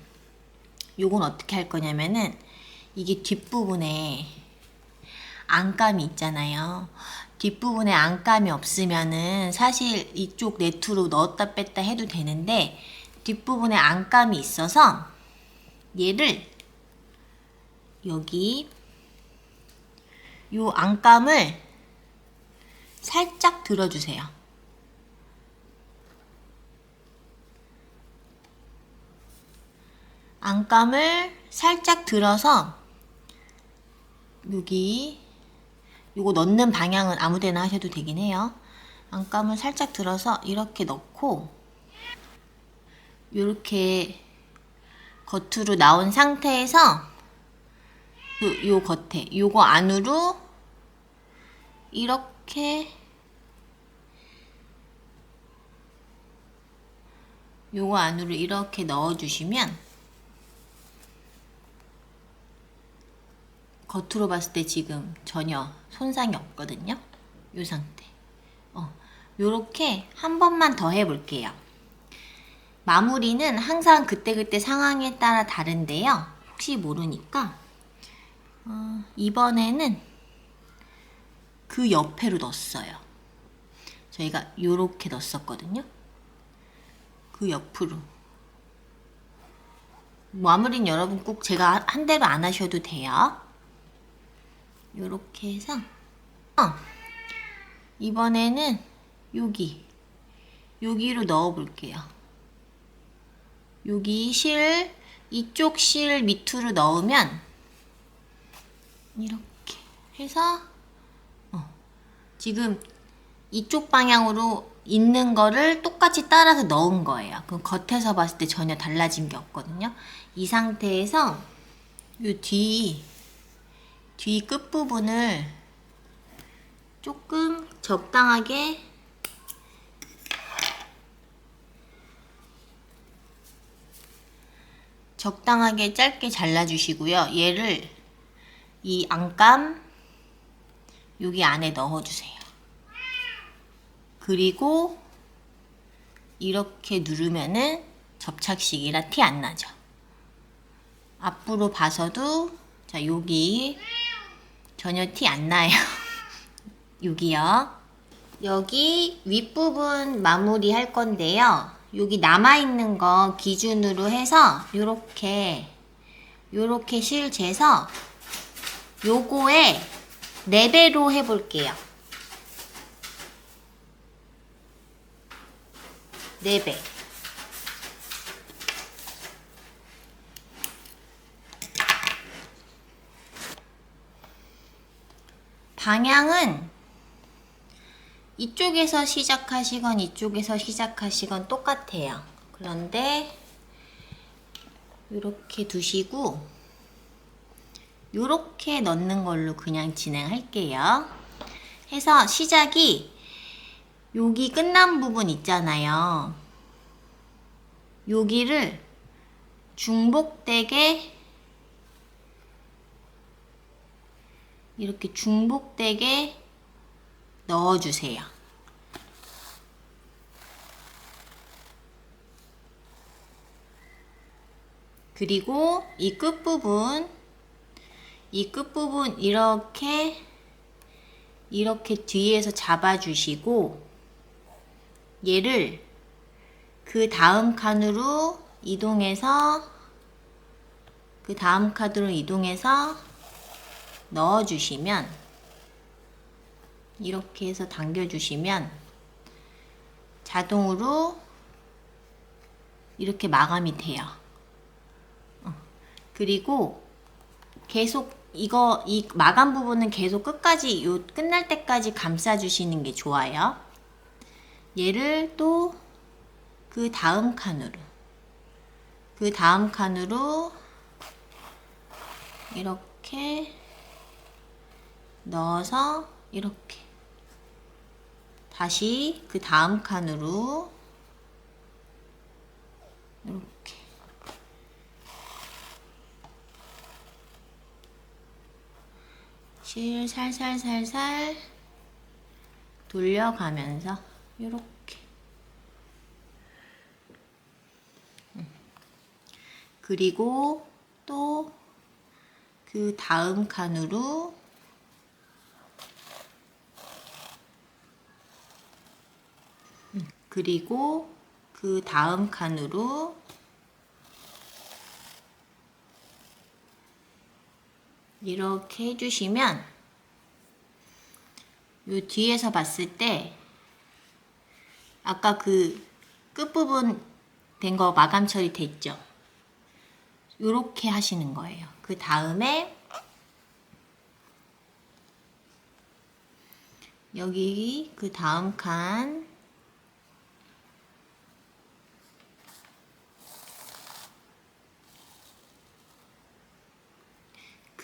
요건 어떻게 할 거냐면은 이게 뒷부분에 안감이 있잖아요. 뒷부분에 안감이 없으면은 사실 이쪽 네트로 넣었다 뺐다 해도 되는데 뒷부분에 안감이 있어서 얘를 여기 요 안감을 살짝 들어주세요. 안감을 살짝 들어서 여기 요거 넣는 방향은 아무 데나 하셔도 되긴 해요. 안감을 살짝 들어서 이렇게 넣고 요렇게 겉으로 나온 상태에서 요 겉에 요거 안으로 이렇게 요거 안으로 이렇게 넣어주시면 겉으로 봤을 때 지금 전혀 손상이 없거든요. 요 상태. 요렇게 한 번만 더 해볼게요. 마무리는 항상 그때그때 상황에 따라 다른데요. 혹시 모르니까 이번에는 그 옆에로 넣었어요. 저희가 요렇게 넣었거든요. 그 옆으로. 마무리는 여러분 꼭 제가 한 대로 안 하셔도 돼요. 요렇게 해서 이번에는 여기로 넣어 볼게요. 여기 이쪽 실 밑으로 넣으면 이렇게 해서 지금 이쪽 방향으로 있는 거를 똑같이 따라서 넣은 거예요. 그럼 겉에서 봤을 때 전혀 달라진 게 없거든요. 이 상태에서 이 뒤 끝부분을 조금 적당하게 짧게 잘라주시고요. 얘를 이 안감 여기 안에 넣어주세요. 그리고 이렇게 누르면은 접착식이라 티 안 나죠. 앞으로 봐서도 자 여기 전혀 티 안 나요. 여기요. 여기 윗부분 마무리 할 건데요. 여기 남아있는 거 기준으로 해서 요렇게 실 재서 요거에 4배로 해볼게요. 4배. 방향은 이쪽에서 시작하시건 이쪽에서 시작하시건 똑같아요. 그런데 이렇게 두시고 이렇게 넣는 걸로 그냥 진행할게요. 해서 시작이 여기 끝난 부분 있잖아요. 여기를 중복되게 이렇게 중복되게 넣어주세요. 그리고 이 끝부분 이렇게 뒤에서 잡아주시고 얘를 그 다음 칸으로 이동해서 넣어주시면 이렇게 해서 당겨주시면 자동으로 이렇게 마감이 돼요. 그리고 계속 이 마감 부분은 계속 끝까지 끝날 때까지 감싸주시는 게 좋아요. 얘를 또 그 다음 칸으로 이렇게 넣어서 이렇게 다시 그 다음 칸으로 이렇게 실 살살 돌려가면서 이렇게 그리고 또 그 다음 칸으로 이렇게 해주시면 요 뒤에서 봤을 때 아까 그 끝부분 된 거 마감 처리 됐죠? 요렇게 하시는 거예요. 그 다음에 여기 그 다음 칸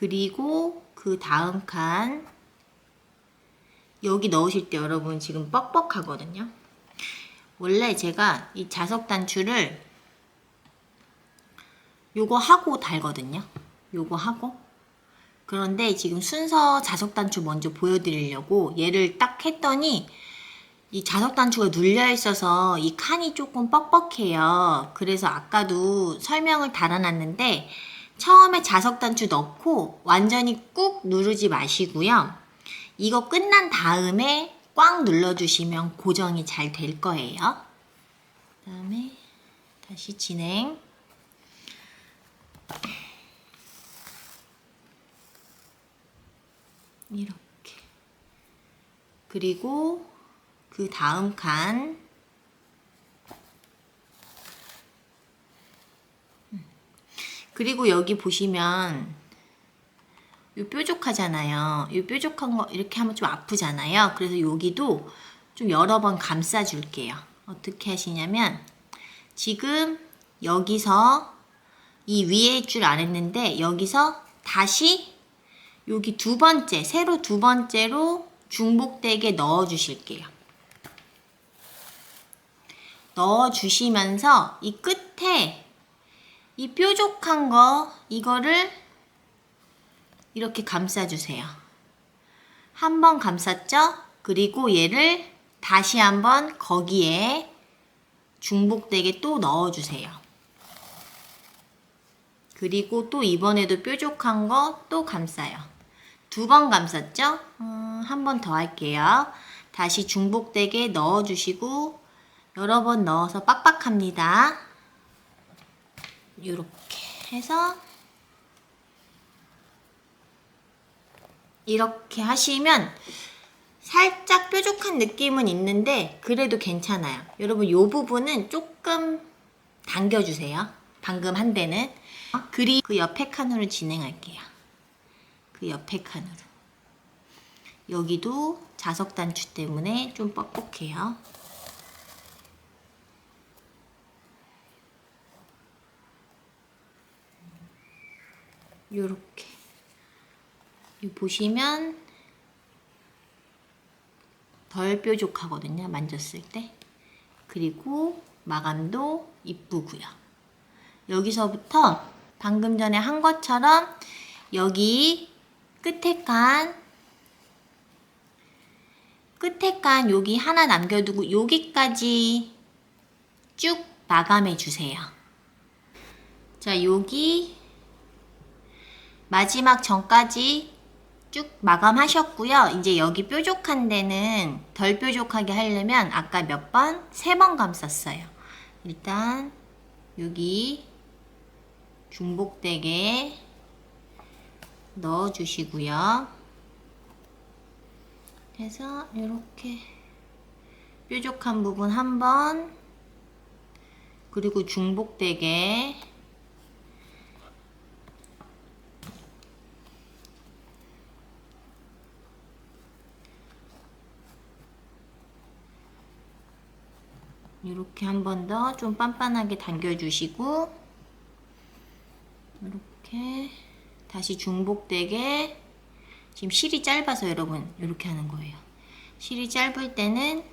그리고 그 다음 칸 여기 넣으실 때 여러분 지금 뻑뻑하거든요. 원래 제가 이 자석 단추를 요거 하고 달거든요. 요거 하고. 그런데 지금 순서 자석 단추 먼저 보여드리려고 얘를 딱 했더니 이 자석 단추가 눌려 있어서 이 칸이 조금 뻑뻑해요. 그래서 아까도 설명을 달아놨는데 처음에 자석 단추 넣고 완전히 꾹 누르지 마시고요. 이거 끝난 다음에 꽉 눌러주시면 고정이 잘 될 거예요. 그 다음에 다시 진행. 이렇게. 그리고 그 다음 칸 그리고 여기 보시면 이 뾰족하잖아요. 이 뾰족한 거 이렇게 하면 좀 아프잖아요. 그래서 여기도 좀 여러 번 감싸 줄게요. 어떻게 하시냐면 지금 여기서 이 위에 줄 안 했는데 여기서 다시 여기 두 번째, 세로 두 번째로 중복되게 넣어 주실게요. 넣어 주시면서 이 끝에 이 뾰족한 거 이거를 이렇게 감싸주세요. 한 번 감쌌죠? 그리고 얘를 다시 한번 거기에 중복되게 또 넣어주세요. 그리고 또 이번에도 뾰족한 거 또 감싸요. 두 번 감쌌죠? 한 번 더 할게요. 다시 중복되게 넣어주시고 여러 번 넣어서 빡빡합니다. 이렇게 해서 이렇게 하시면 살짝 뾰족한 느낌은 있는데 그래도 괜찮아요. 여러분 이 부분은 조금 당겨주세요. 방금 한 데는. 그리고 그 옆에 칸으로 진행할게요. 그 옆에 칸으로. 여기도 자석 단추 때문에 좀 뻑뻑해요. 요렇게. 여기 보시면 덜 뾰족하거든요. 만졌을 때. 그리고 마감도 이쁘고요. 여기서부터 방금 전에 한 것처럼 여기 끝에 칸 여기 하나 남겨두고 여기까지 쭉 마감해 주세요. 자, 여기 마지막 전까지 쭉 마감하셨고요. 이제 여기 뾰족한 데는 덜 뾰족하게 하려면 아까 몇 번? 3번 감쌌어요. 일단 여기 중복되게 넣어주시고요. 그래서 이렇게 뾰족한 부분 한 번, 그리고 중복되게 이렇게 한 번 더 좀 빤빤하게 당겨주시고 이렇게 다시 중복되게 지금 실이 짧아서 여러분 이렇게 하는 거예요. 실이 짧을 때는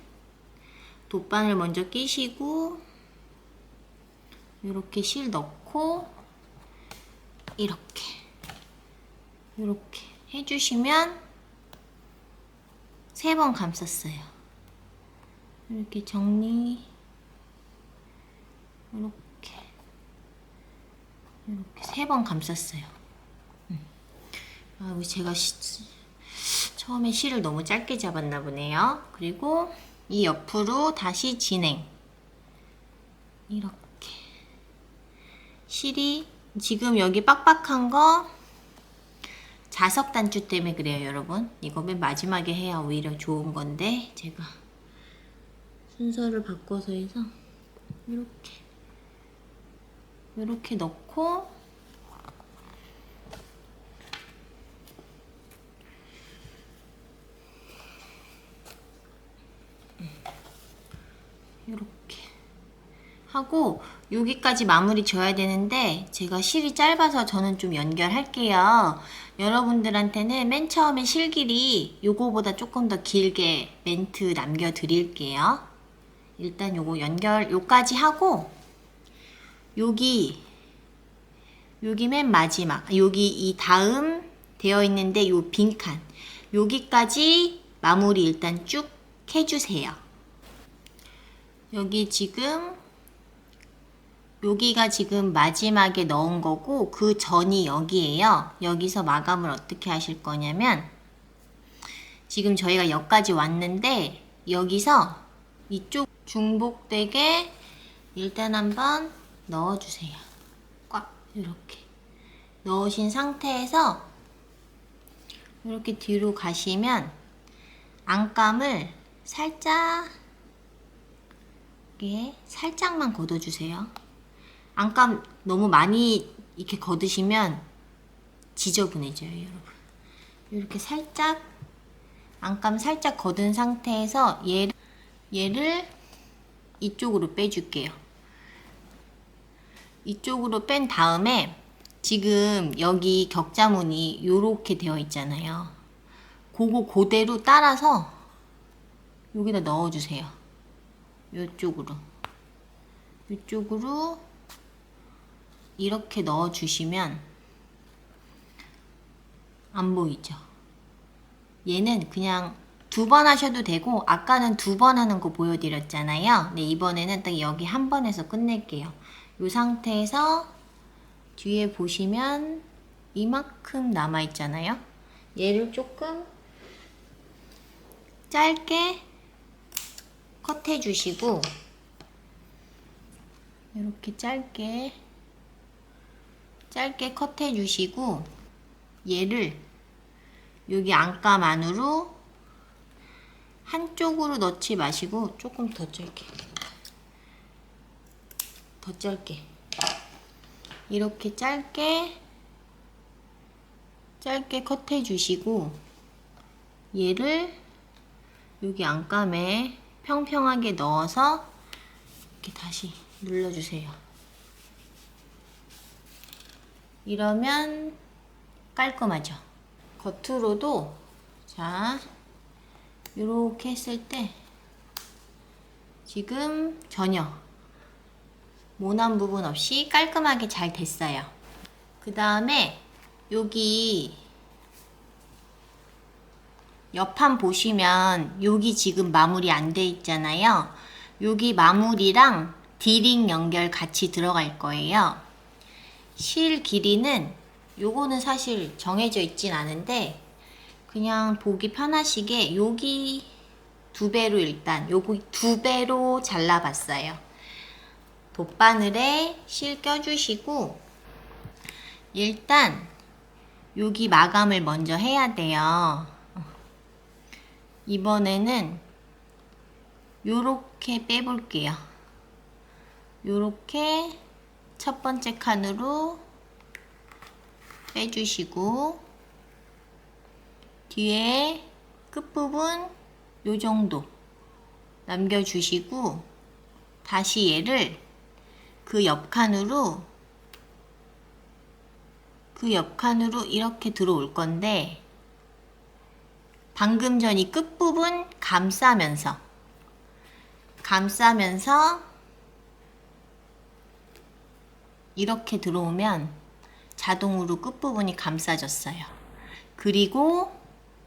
돗바늘 먼저 끼시고 이렇게 실 넣고 이렇게 해주시면 3번 감쌌어요. 이렇게 정리 이렇게 3번 감쌌어요. 아, 제가 처음에 실을 너무 짧게 잡았나 보네요. 그리고 이 옆으로 다시 진행. 이렇게 실이 지금 여기 빡빡한 거 자석 단추 때문에 그래요, 여러분. 이거 맨 마지막에 해야 오히려 좋은 건데 제가 순서를 바꿔서 해서 이렇게 넣고 이렇게 하고 여기까지 마무리 져야 되는데 제가 실이 짧아서 저는 좀 연결할게요. 여러분들한테는 맨 처음에 실 길이 요거보다 조금 더 길게 멘트 남겨드릴게요. 일단 요거 연결 요까지 하고 여기 맨 마지막 여기 이 다음 되어 있는데 요 빈칸 여기까지 마무리 일단 쭉 해주세요. 여기 지금 여기가 지금 마지막에 넣은 거고 그 전이 여기에요. 여기서 마감을 어떻게 하실 거냐면 지금 저희가 여기까지 왔는데 여기서 이쪽 중복되게 일단 한번 넣어주세요. 꽉 이렇게 넣으신 상태에서 이렇게 뒤로 가시면 안감을 살짝만 걷어주세요. 안감 너무 많이 이렇게 걷으시면 지저분해져요, 여러분. 이렇게 살짝 안감 살짝 걷은 상태에서 얘를 이쪽으로 빼줄게요. 이쪽으로 뺀 다음에 지금 여기 격자무늬 요렇게 되어 있잖아요. 그거 그대로 따라서 여기다 넣어주세요. 요쪽으로 이렇게 넣어주시면 안 보이죠? 얘는 그냥 2번 하셔도 되고 아까는 2번 하는 거 보여드렸잖아요. 근데 이번에는 딱 여기 한 번 해서 끝낼게요. 이 상태에서 뒤에 보시면 이만큼 남아있잖아요. 얘를 조금 짧게 컷해 주시고 이렇게 짧게 컷해 주시고 얘를 여기 안감 안으로 한쪽으로 넣지 마시고 조금 더 짧게 이렇게 짧게 컷해 주시고 얘를 여기 안감에 평평하게 넣어서 이렇게 다시 눌러주세요. 이러면 깔끔하죠. 겉으로도 자 이렇게 했을 때 지금 전혀 모난 부분 없이 깔끔하게 잘 됐어요. 그 다음에 여기 옆판 보시면 여기 지금 마무리 안 돼 있잖아요. 여기 마무리랑 디링 연결 같이 들어갈 거예요. 실 길이는 요거는 사실 정해져 있진 않은데 그냥 보기 편하시게 여기 2배로 일단 요기 2배로 잘라봤어요. 돗바늘에 실 껴주시고 일단 여기 마감을 먼저 해야 돼요. 이번에는 요렇게 빼볼게요. 요렇게 첫 번째 칸으로 빼주시고 뒤에 끝부분 요 정도 남겨주시고 다시 얘를 그 옆칸으로 이렇게 들어올 건데 방금 전 이 끝부분 감싸면서 이렇게 들어오면 자동으로 끝부분이 감싸졌어요. 그리고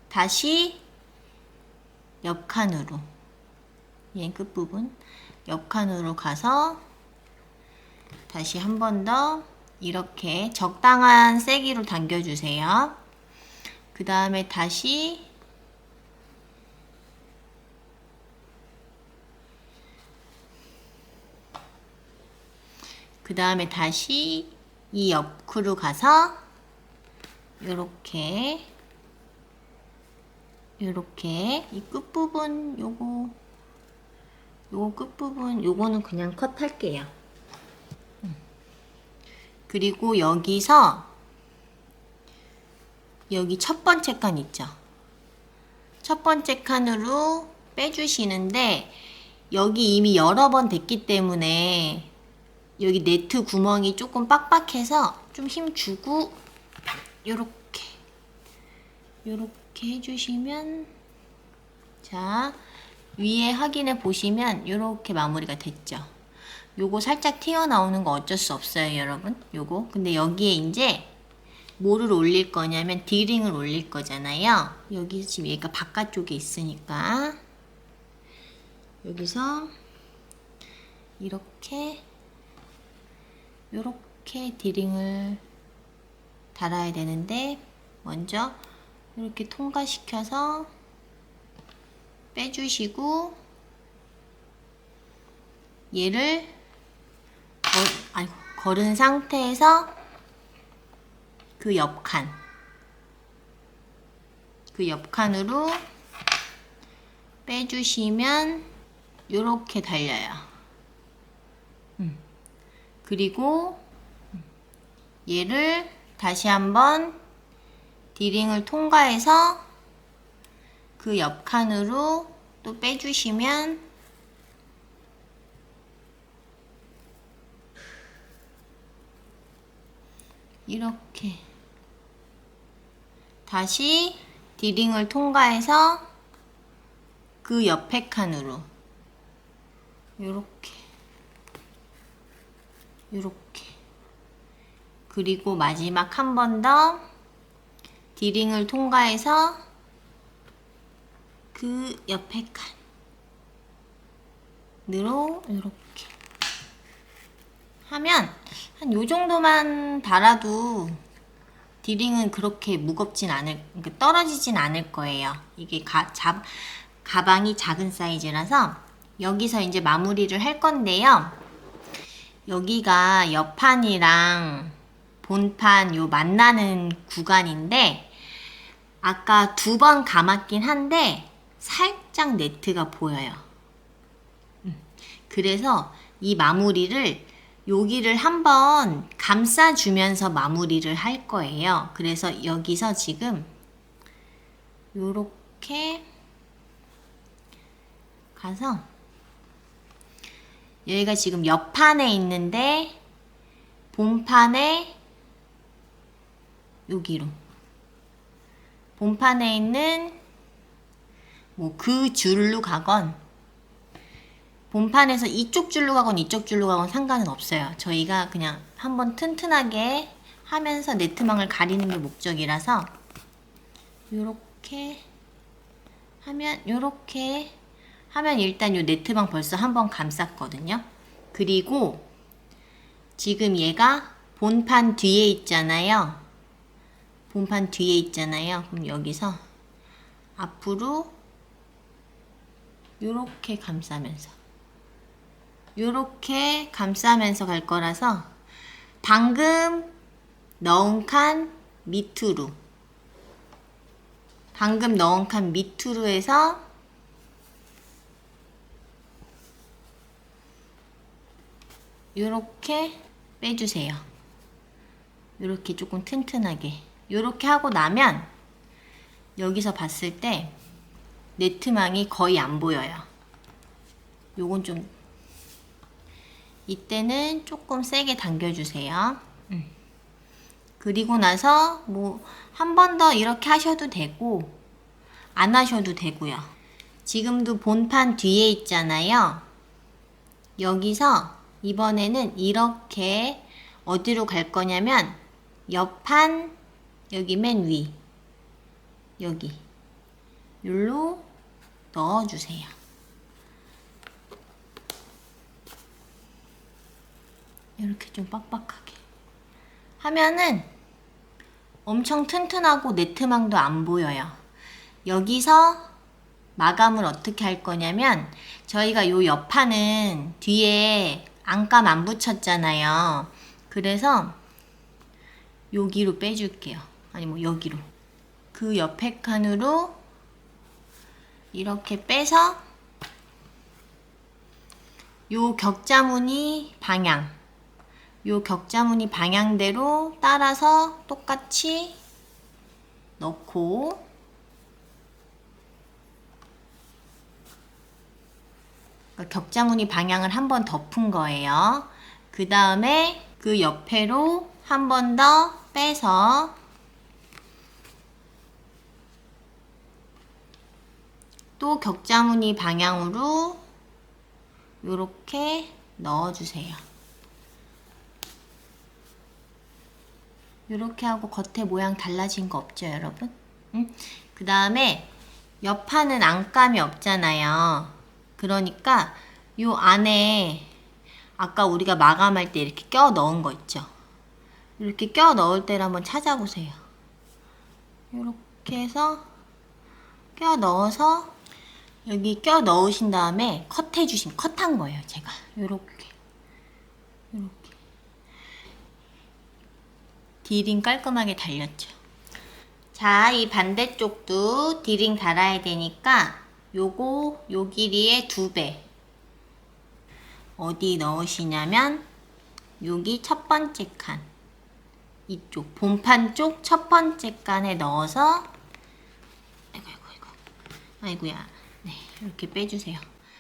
다시 옆칸으로 얘 끝부분 옆칸으로 가서 다시 한 번 더 이렇게 적당한 세기로 당겨주세요. 그 다음에 다시 이 옆으로 가서 요렇게 이 끝부분 요거 끝부분 요거는 그냥 컷할게요. 그리고 여기서 여기 첫 번째 칸 있죠? 첫 번째 칸으로 빼주시는데 여기 이미 여러 번 됐기 때문에 여기 네트 구멍이 조금 빡빡해서 좀 힘 주고 요렇게 해주시면, 자, 위에 확인해 보시면 요렇게 마무리가 됐죠. 요거 살짝 튀어나오는 거 어쩔 수 없어요, 여러분. 요거. 근데 여기에 이제 뭐를 올릴 거냐면 D링을 올릴 거잖아요. 여기 지금 얘가 바깥쪽에 있으니까 여기서 이렇게 요렇게 D링을 달아야 되는데, 먼저 이렇게 통과시켜서 빼주시고, 얘를 걸은 상태에서 그 옆칸으로 빼주시면 요렇게 달려요. 그리고 얘를 다시 한번 D링을 통과해서 그 옆칸으로 또 빼주시면 이렇게 다시 D링을 통과해서 그 옆에 칸으로 요렇게 그리고 마지막 한 번 더 D링을 통과해서 그 옆에 칸으로 이렇게 하면 한 요 정도만 달아도 D링은 그렇게 무겁진 그러니까 떨어지진 않을 거예요. 이게 가방이 작은 사이즈라서. 여기서 이제 마무리를 할 건데요. 여기가 옆판이랑 본판 요 만나는 구간인데, 아까 2번 감았긴 한데 살짝 네트가 보여요. 그래서 이 마무리를 여기를 한번 감싸주면서 마무리를 할 거예요. 그래서 여기서 지금 요렇게 가서, 여기가 지금 옆판에 있는데 본판에 여기로, 본판에 있는 뭐 그 줄로 가건, 본판에서 이쪽 줄로 가건 이쪽 줄로 가건 상관은 없어요. 저희가 그냥 한번 튼튼하게 하면서 네트망을 가리는 게 목적이라서 요렇게 하면 일단 요 네트망 벌써 한번 감쌌거든요. 그리고 지금 얘가 본판 뒤에 있잖아요. 그럼 여기서 앞으로 요렇게 감싸면서 갈 거라서, 방금 넣은 칸 밑으로 해서 요렇게 빼주세요. 요렇게 조금 튼튼하게. 요렇게 하고 나면 여기서 봤을 때 네트망이 거의 안 보여요. 요건 좀, 이때는 조금 세게 당겨주세요. 그리고 나서 뭐 한 번 더 이렇게 하셔도 되고 안 하셔도 되고요. 지금도 본판 뒤에 있잖아요. 여기서 이번에는 이렇게 어디로 갈 거냐면 옆판, 여기 맨 위, 여기 여기로 넣어주세요. 이렇게 좀 빡빡하게 하면은 엄청 튼튼하고 네트망도 안 보여요. 여기서 마감을 어떻게 할 거냐면, 저희가 요 옆판은 뒤에 안감 안 붙였잖아요. 그래서 여기로 빼줄게요. 아니 뭐 여기로, 그 옆에 칸으로 이렇게 빼서 요 격자무늬 방향대로 따라서 똑같이 넣고, 격자무늬 방향을 한번 덮은 거예요. 그 다음에 그 옆에로 한 번 더 빼서 또 격자무늬 방향으로 이렇게 넣어주세요. 이렇게 하고 겉에 모양 달라진 거 없죠, 여러분? 응? 그 다음에 옆판은 안감이 없잖아요. 그러니까 요 안에 아까 우리가 마감할 때 이렇게 껴 넣은 거 있죠? 이렇게 껴 넣을 때를 한번 찾아보세요. 이렇게 해서 껴 넣어서 여기 껴 넣으신 다음에 컷한 거예요, 제가. 이렇게. 디링 깔끔하게 달렸죠. 자, 이 반대쪽도 디링 달아야 되니까 요거 요 길이의 2배. 어디 넣으시냐면 여기 첫 번째 칸, 이쪽 본판 쪽 첫 번째 칸에 넣어서 아이고야, 네, 이렇게 빼주세요.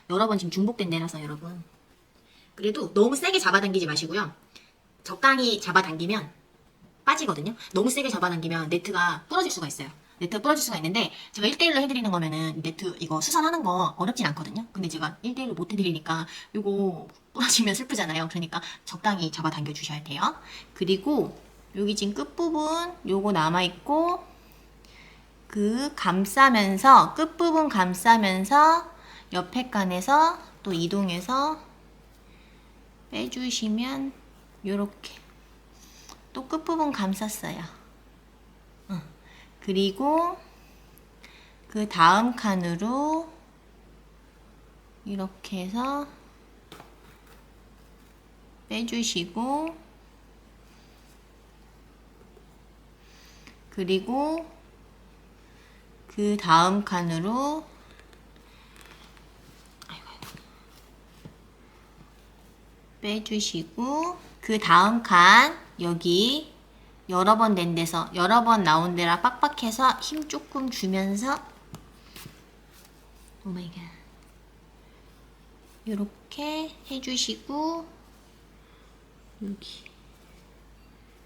여러 번 지금 중복된 데라서 여러분, 그래도 너무 세게 잡아당기지 마시고요. 적당히 잡아당기면 빠지거든요. 너무 세게 잡아당기면 네트가 부러질 수가 있어요. 네트가 부러질 수가 있는데 제가 1대1로 해드리는 거면은 네트 이거 수선하는 거 어렵진 않거든요. 근데 제가 1대1로 못 해드리니까 이거 부러지면 슬프잖아요. 그러니까 적당히 잡아당겨 주셔야 돼요. 그리고 여기 지금 끝부분 요거 남아있고 그 감싸면서 끝부분 감싸면서 옆에 칸에서 또 이동해서 빼주시면 요렇게 또 끝부분 감쌌어요. 그리고 그 다음 칸으로 이렇게 해서 빼주시고, 그리고 그 다음 칸으로 빼주시고, 그 다음 칸 여기 여러 번 낸 데서 여러 번 나온 데라 빡빡해서 힘 조금 주면서 오마이갓 요렇게 해주시고, 여기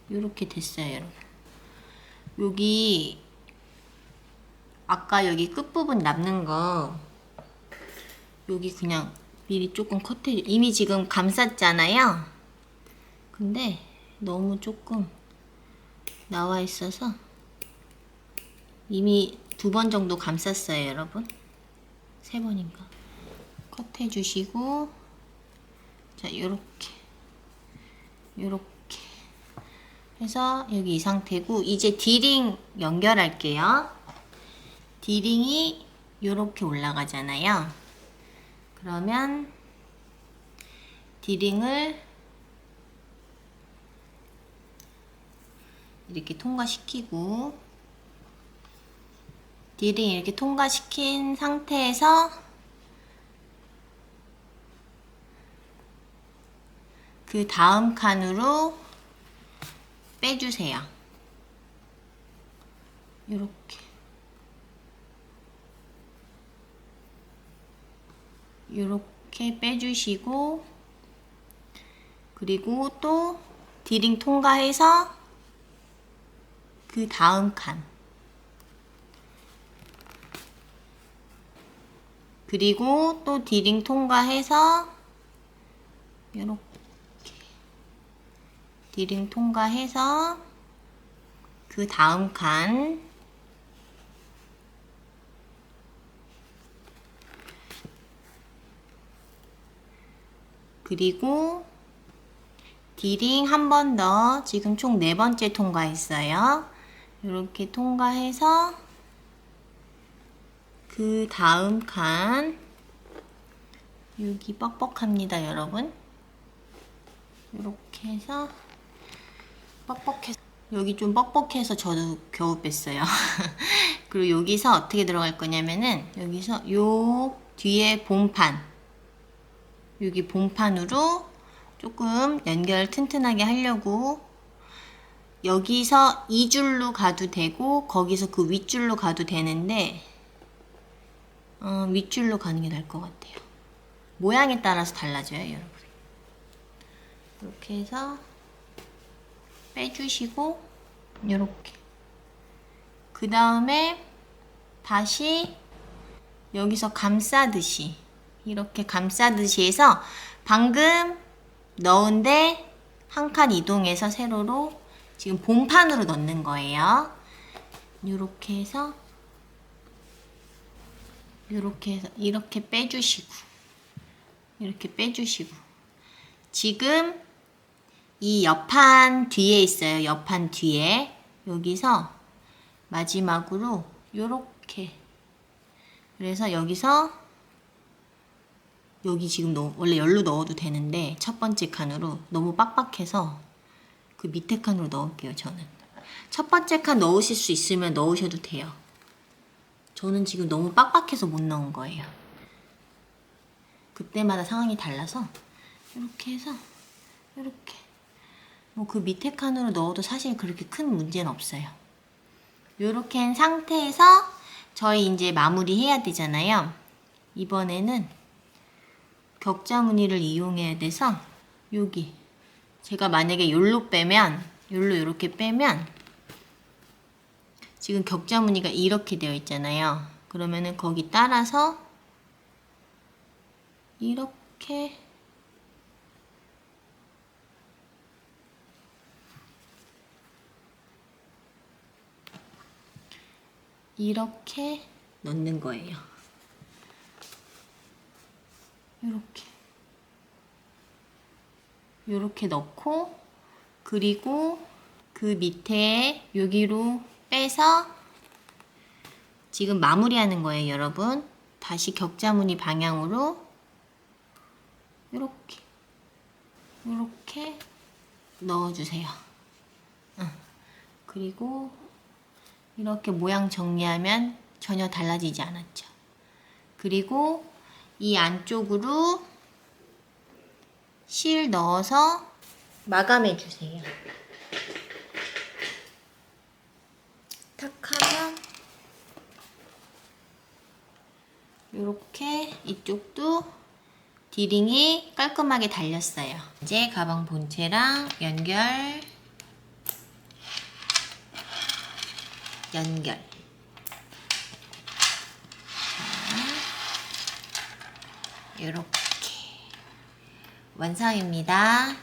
요렇게 됐어요, 여러분. 여기 아까 여기 끝부분 남는 거 여기 그냥 미리 조금 컷해, 이미 지금 감쌌잖아요. 근데 너무 조금 나와 있어서 이미 2번 정도 감쌌어요, 여러분. 3번인가. 컷해 주시고, 자, 요렇게 해서 여기 이 상태고, 이제 디링 연결할게요. 디링이 요렇게 올라가잖아요. 그러면 디링을 이렇게 통과시키고, 디링 이렇게 통과시킨 상태에서 그 다음 칸으로 빼주세요. 요렇게 빼주시고, 그리고 또 디링 통과해서 그 다음 칸, 그리고 또 디링 통과해서 요렇게 디링 통과해서 그 다음 칸, 그리고 디링 한 번 더, 지금 총 4번째 통과했어요. 이렇게 통과해서 그 다음 칸, 여기 뻑뻑합니다, 여러분. 이렇게 해서 뻑뻑해서, 여기 좀 뻑뻑해서 저도 겨우 뺐어요. 그리고 여기서 어떻게 들어갈 거냐면은, 여기서 요 뒤에 본판, 여기 본판으로 조금 연결 튼튼하게 하려고, 여기서 2줄로 가도 되고 거기서 그 윗줄로 가도 되는데 윗줄로 가는 게 나을 것 같아요. 모양에 따라서 달라져요, 여러분. 이렇게 해서 빼주시고 이렇게. 그 다음에 다시 여기서 감싸듯이 이렇게 감싸듯이 해서 방금 넣은데 한 칸 이동해서 세로로 지금 본판으로 넣는 거예요. 이렇게 해서 이렇게 빼주시고 이렇게 빼주시고 지금 이 옆판 뒤에 있어요. 옆판 뒤에 여기서 마지막으로 요렇게 그래서 여기서 여기 지금 원래 열로 넣어도 되는데 첫 번째 칸으로 너무 빡빡해서 그 밑에 칸으로 넣을게요. 저는 첫 번째 칸 넣으실 수 있으면 넣으셔도 돼요. 저는 지금 너무 빡빡해서 못 넣은 거예요. 그때마다 상황이 달라서 이렇게 해서 이렇게 뭐 그 밑에 칸으로 넣어도 사실 그렇게 큰 문제는 없어요. 이렇게 한 상태에서 저희 이제 마무리 해야 되잖아요. 이번에는 격자 무늬를 이용해야 돼서 여기 제가 만약에 요로 빼면 요로 이렇게 빼면 지금 격자 무늬가 이렇게 되어 있잖아요. 그러면은 거기 따라서 이렇게 넣는 거예요. 이렇게 넣고 그리고 그 밑에 여기로 빼서 지금 마무리하는 거예요, 여러분. 다시 격자 무늬 방향으로 이렇게 넣어주세요. 그리고 이렇게 모양 정리하면 전혀 달라지지 않았죠. 그리고 이 안쪽으로 실 넣어서 마감해 주세요. 탁 하면 이렇게 이쪽도 디링이 깔끔하게 달렸어요. 이제 가방 본체랑 연결 이렇게 완성입니다.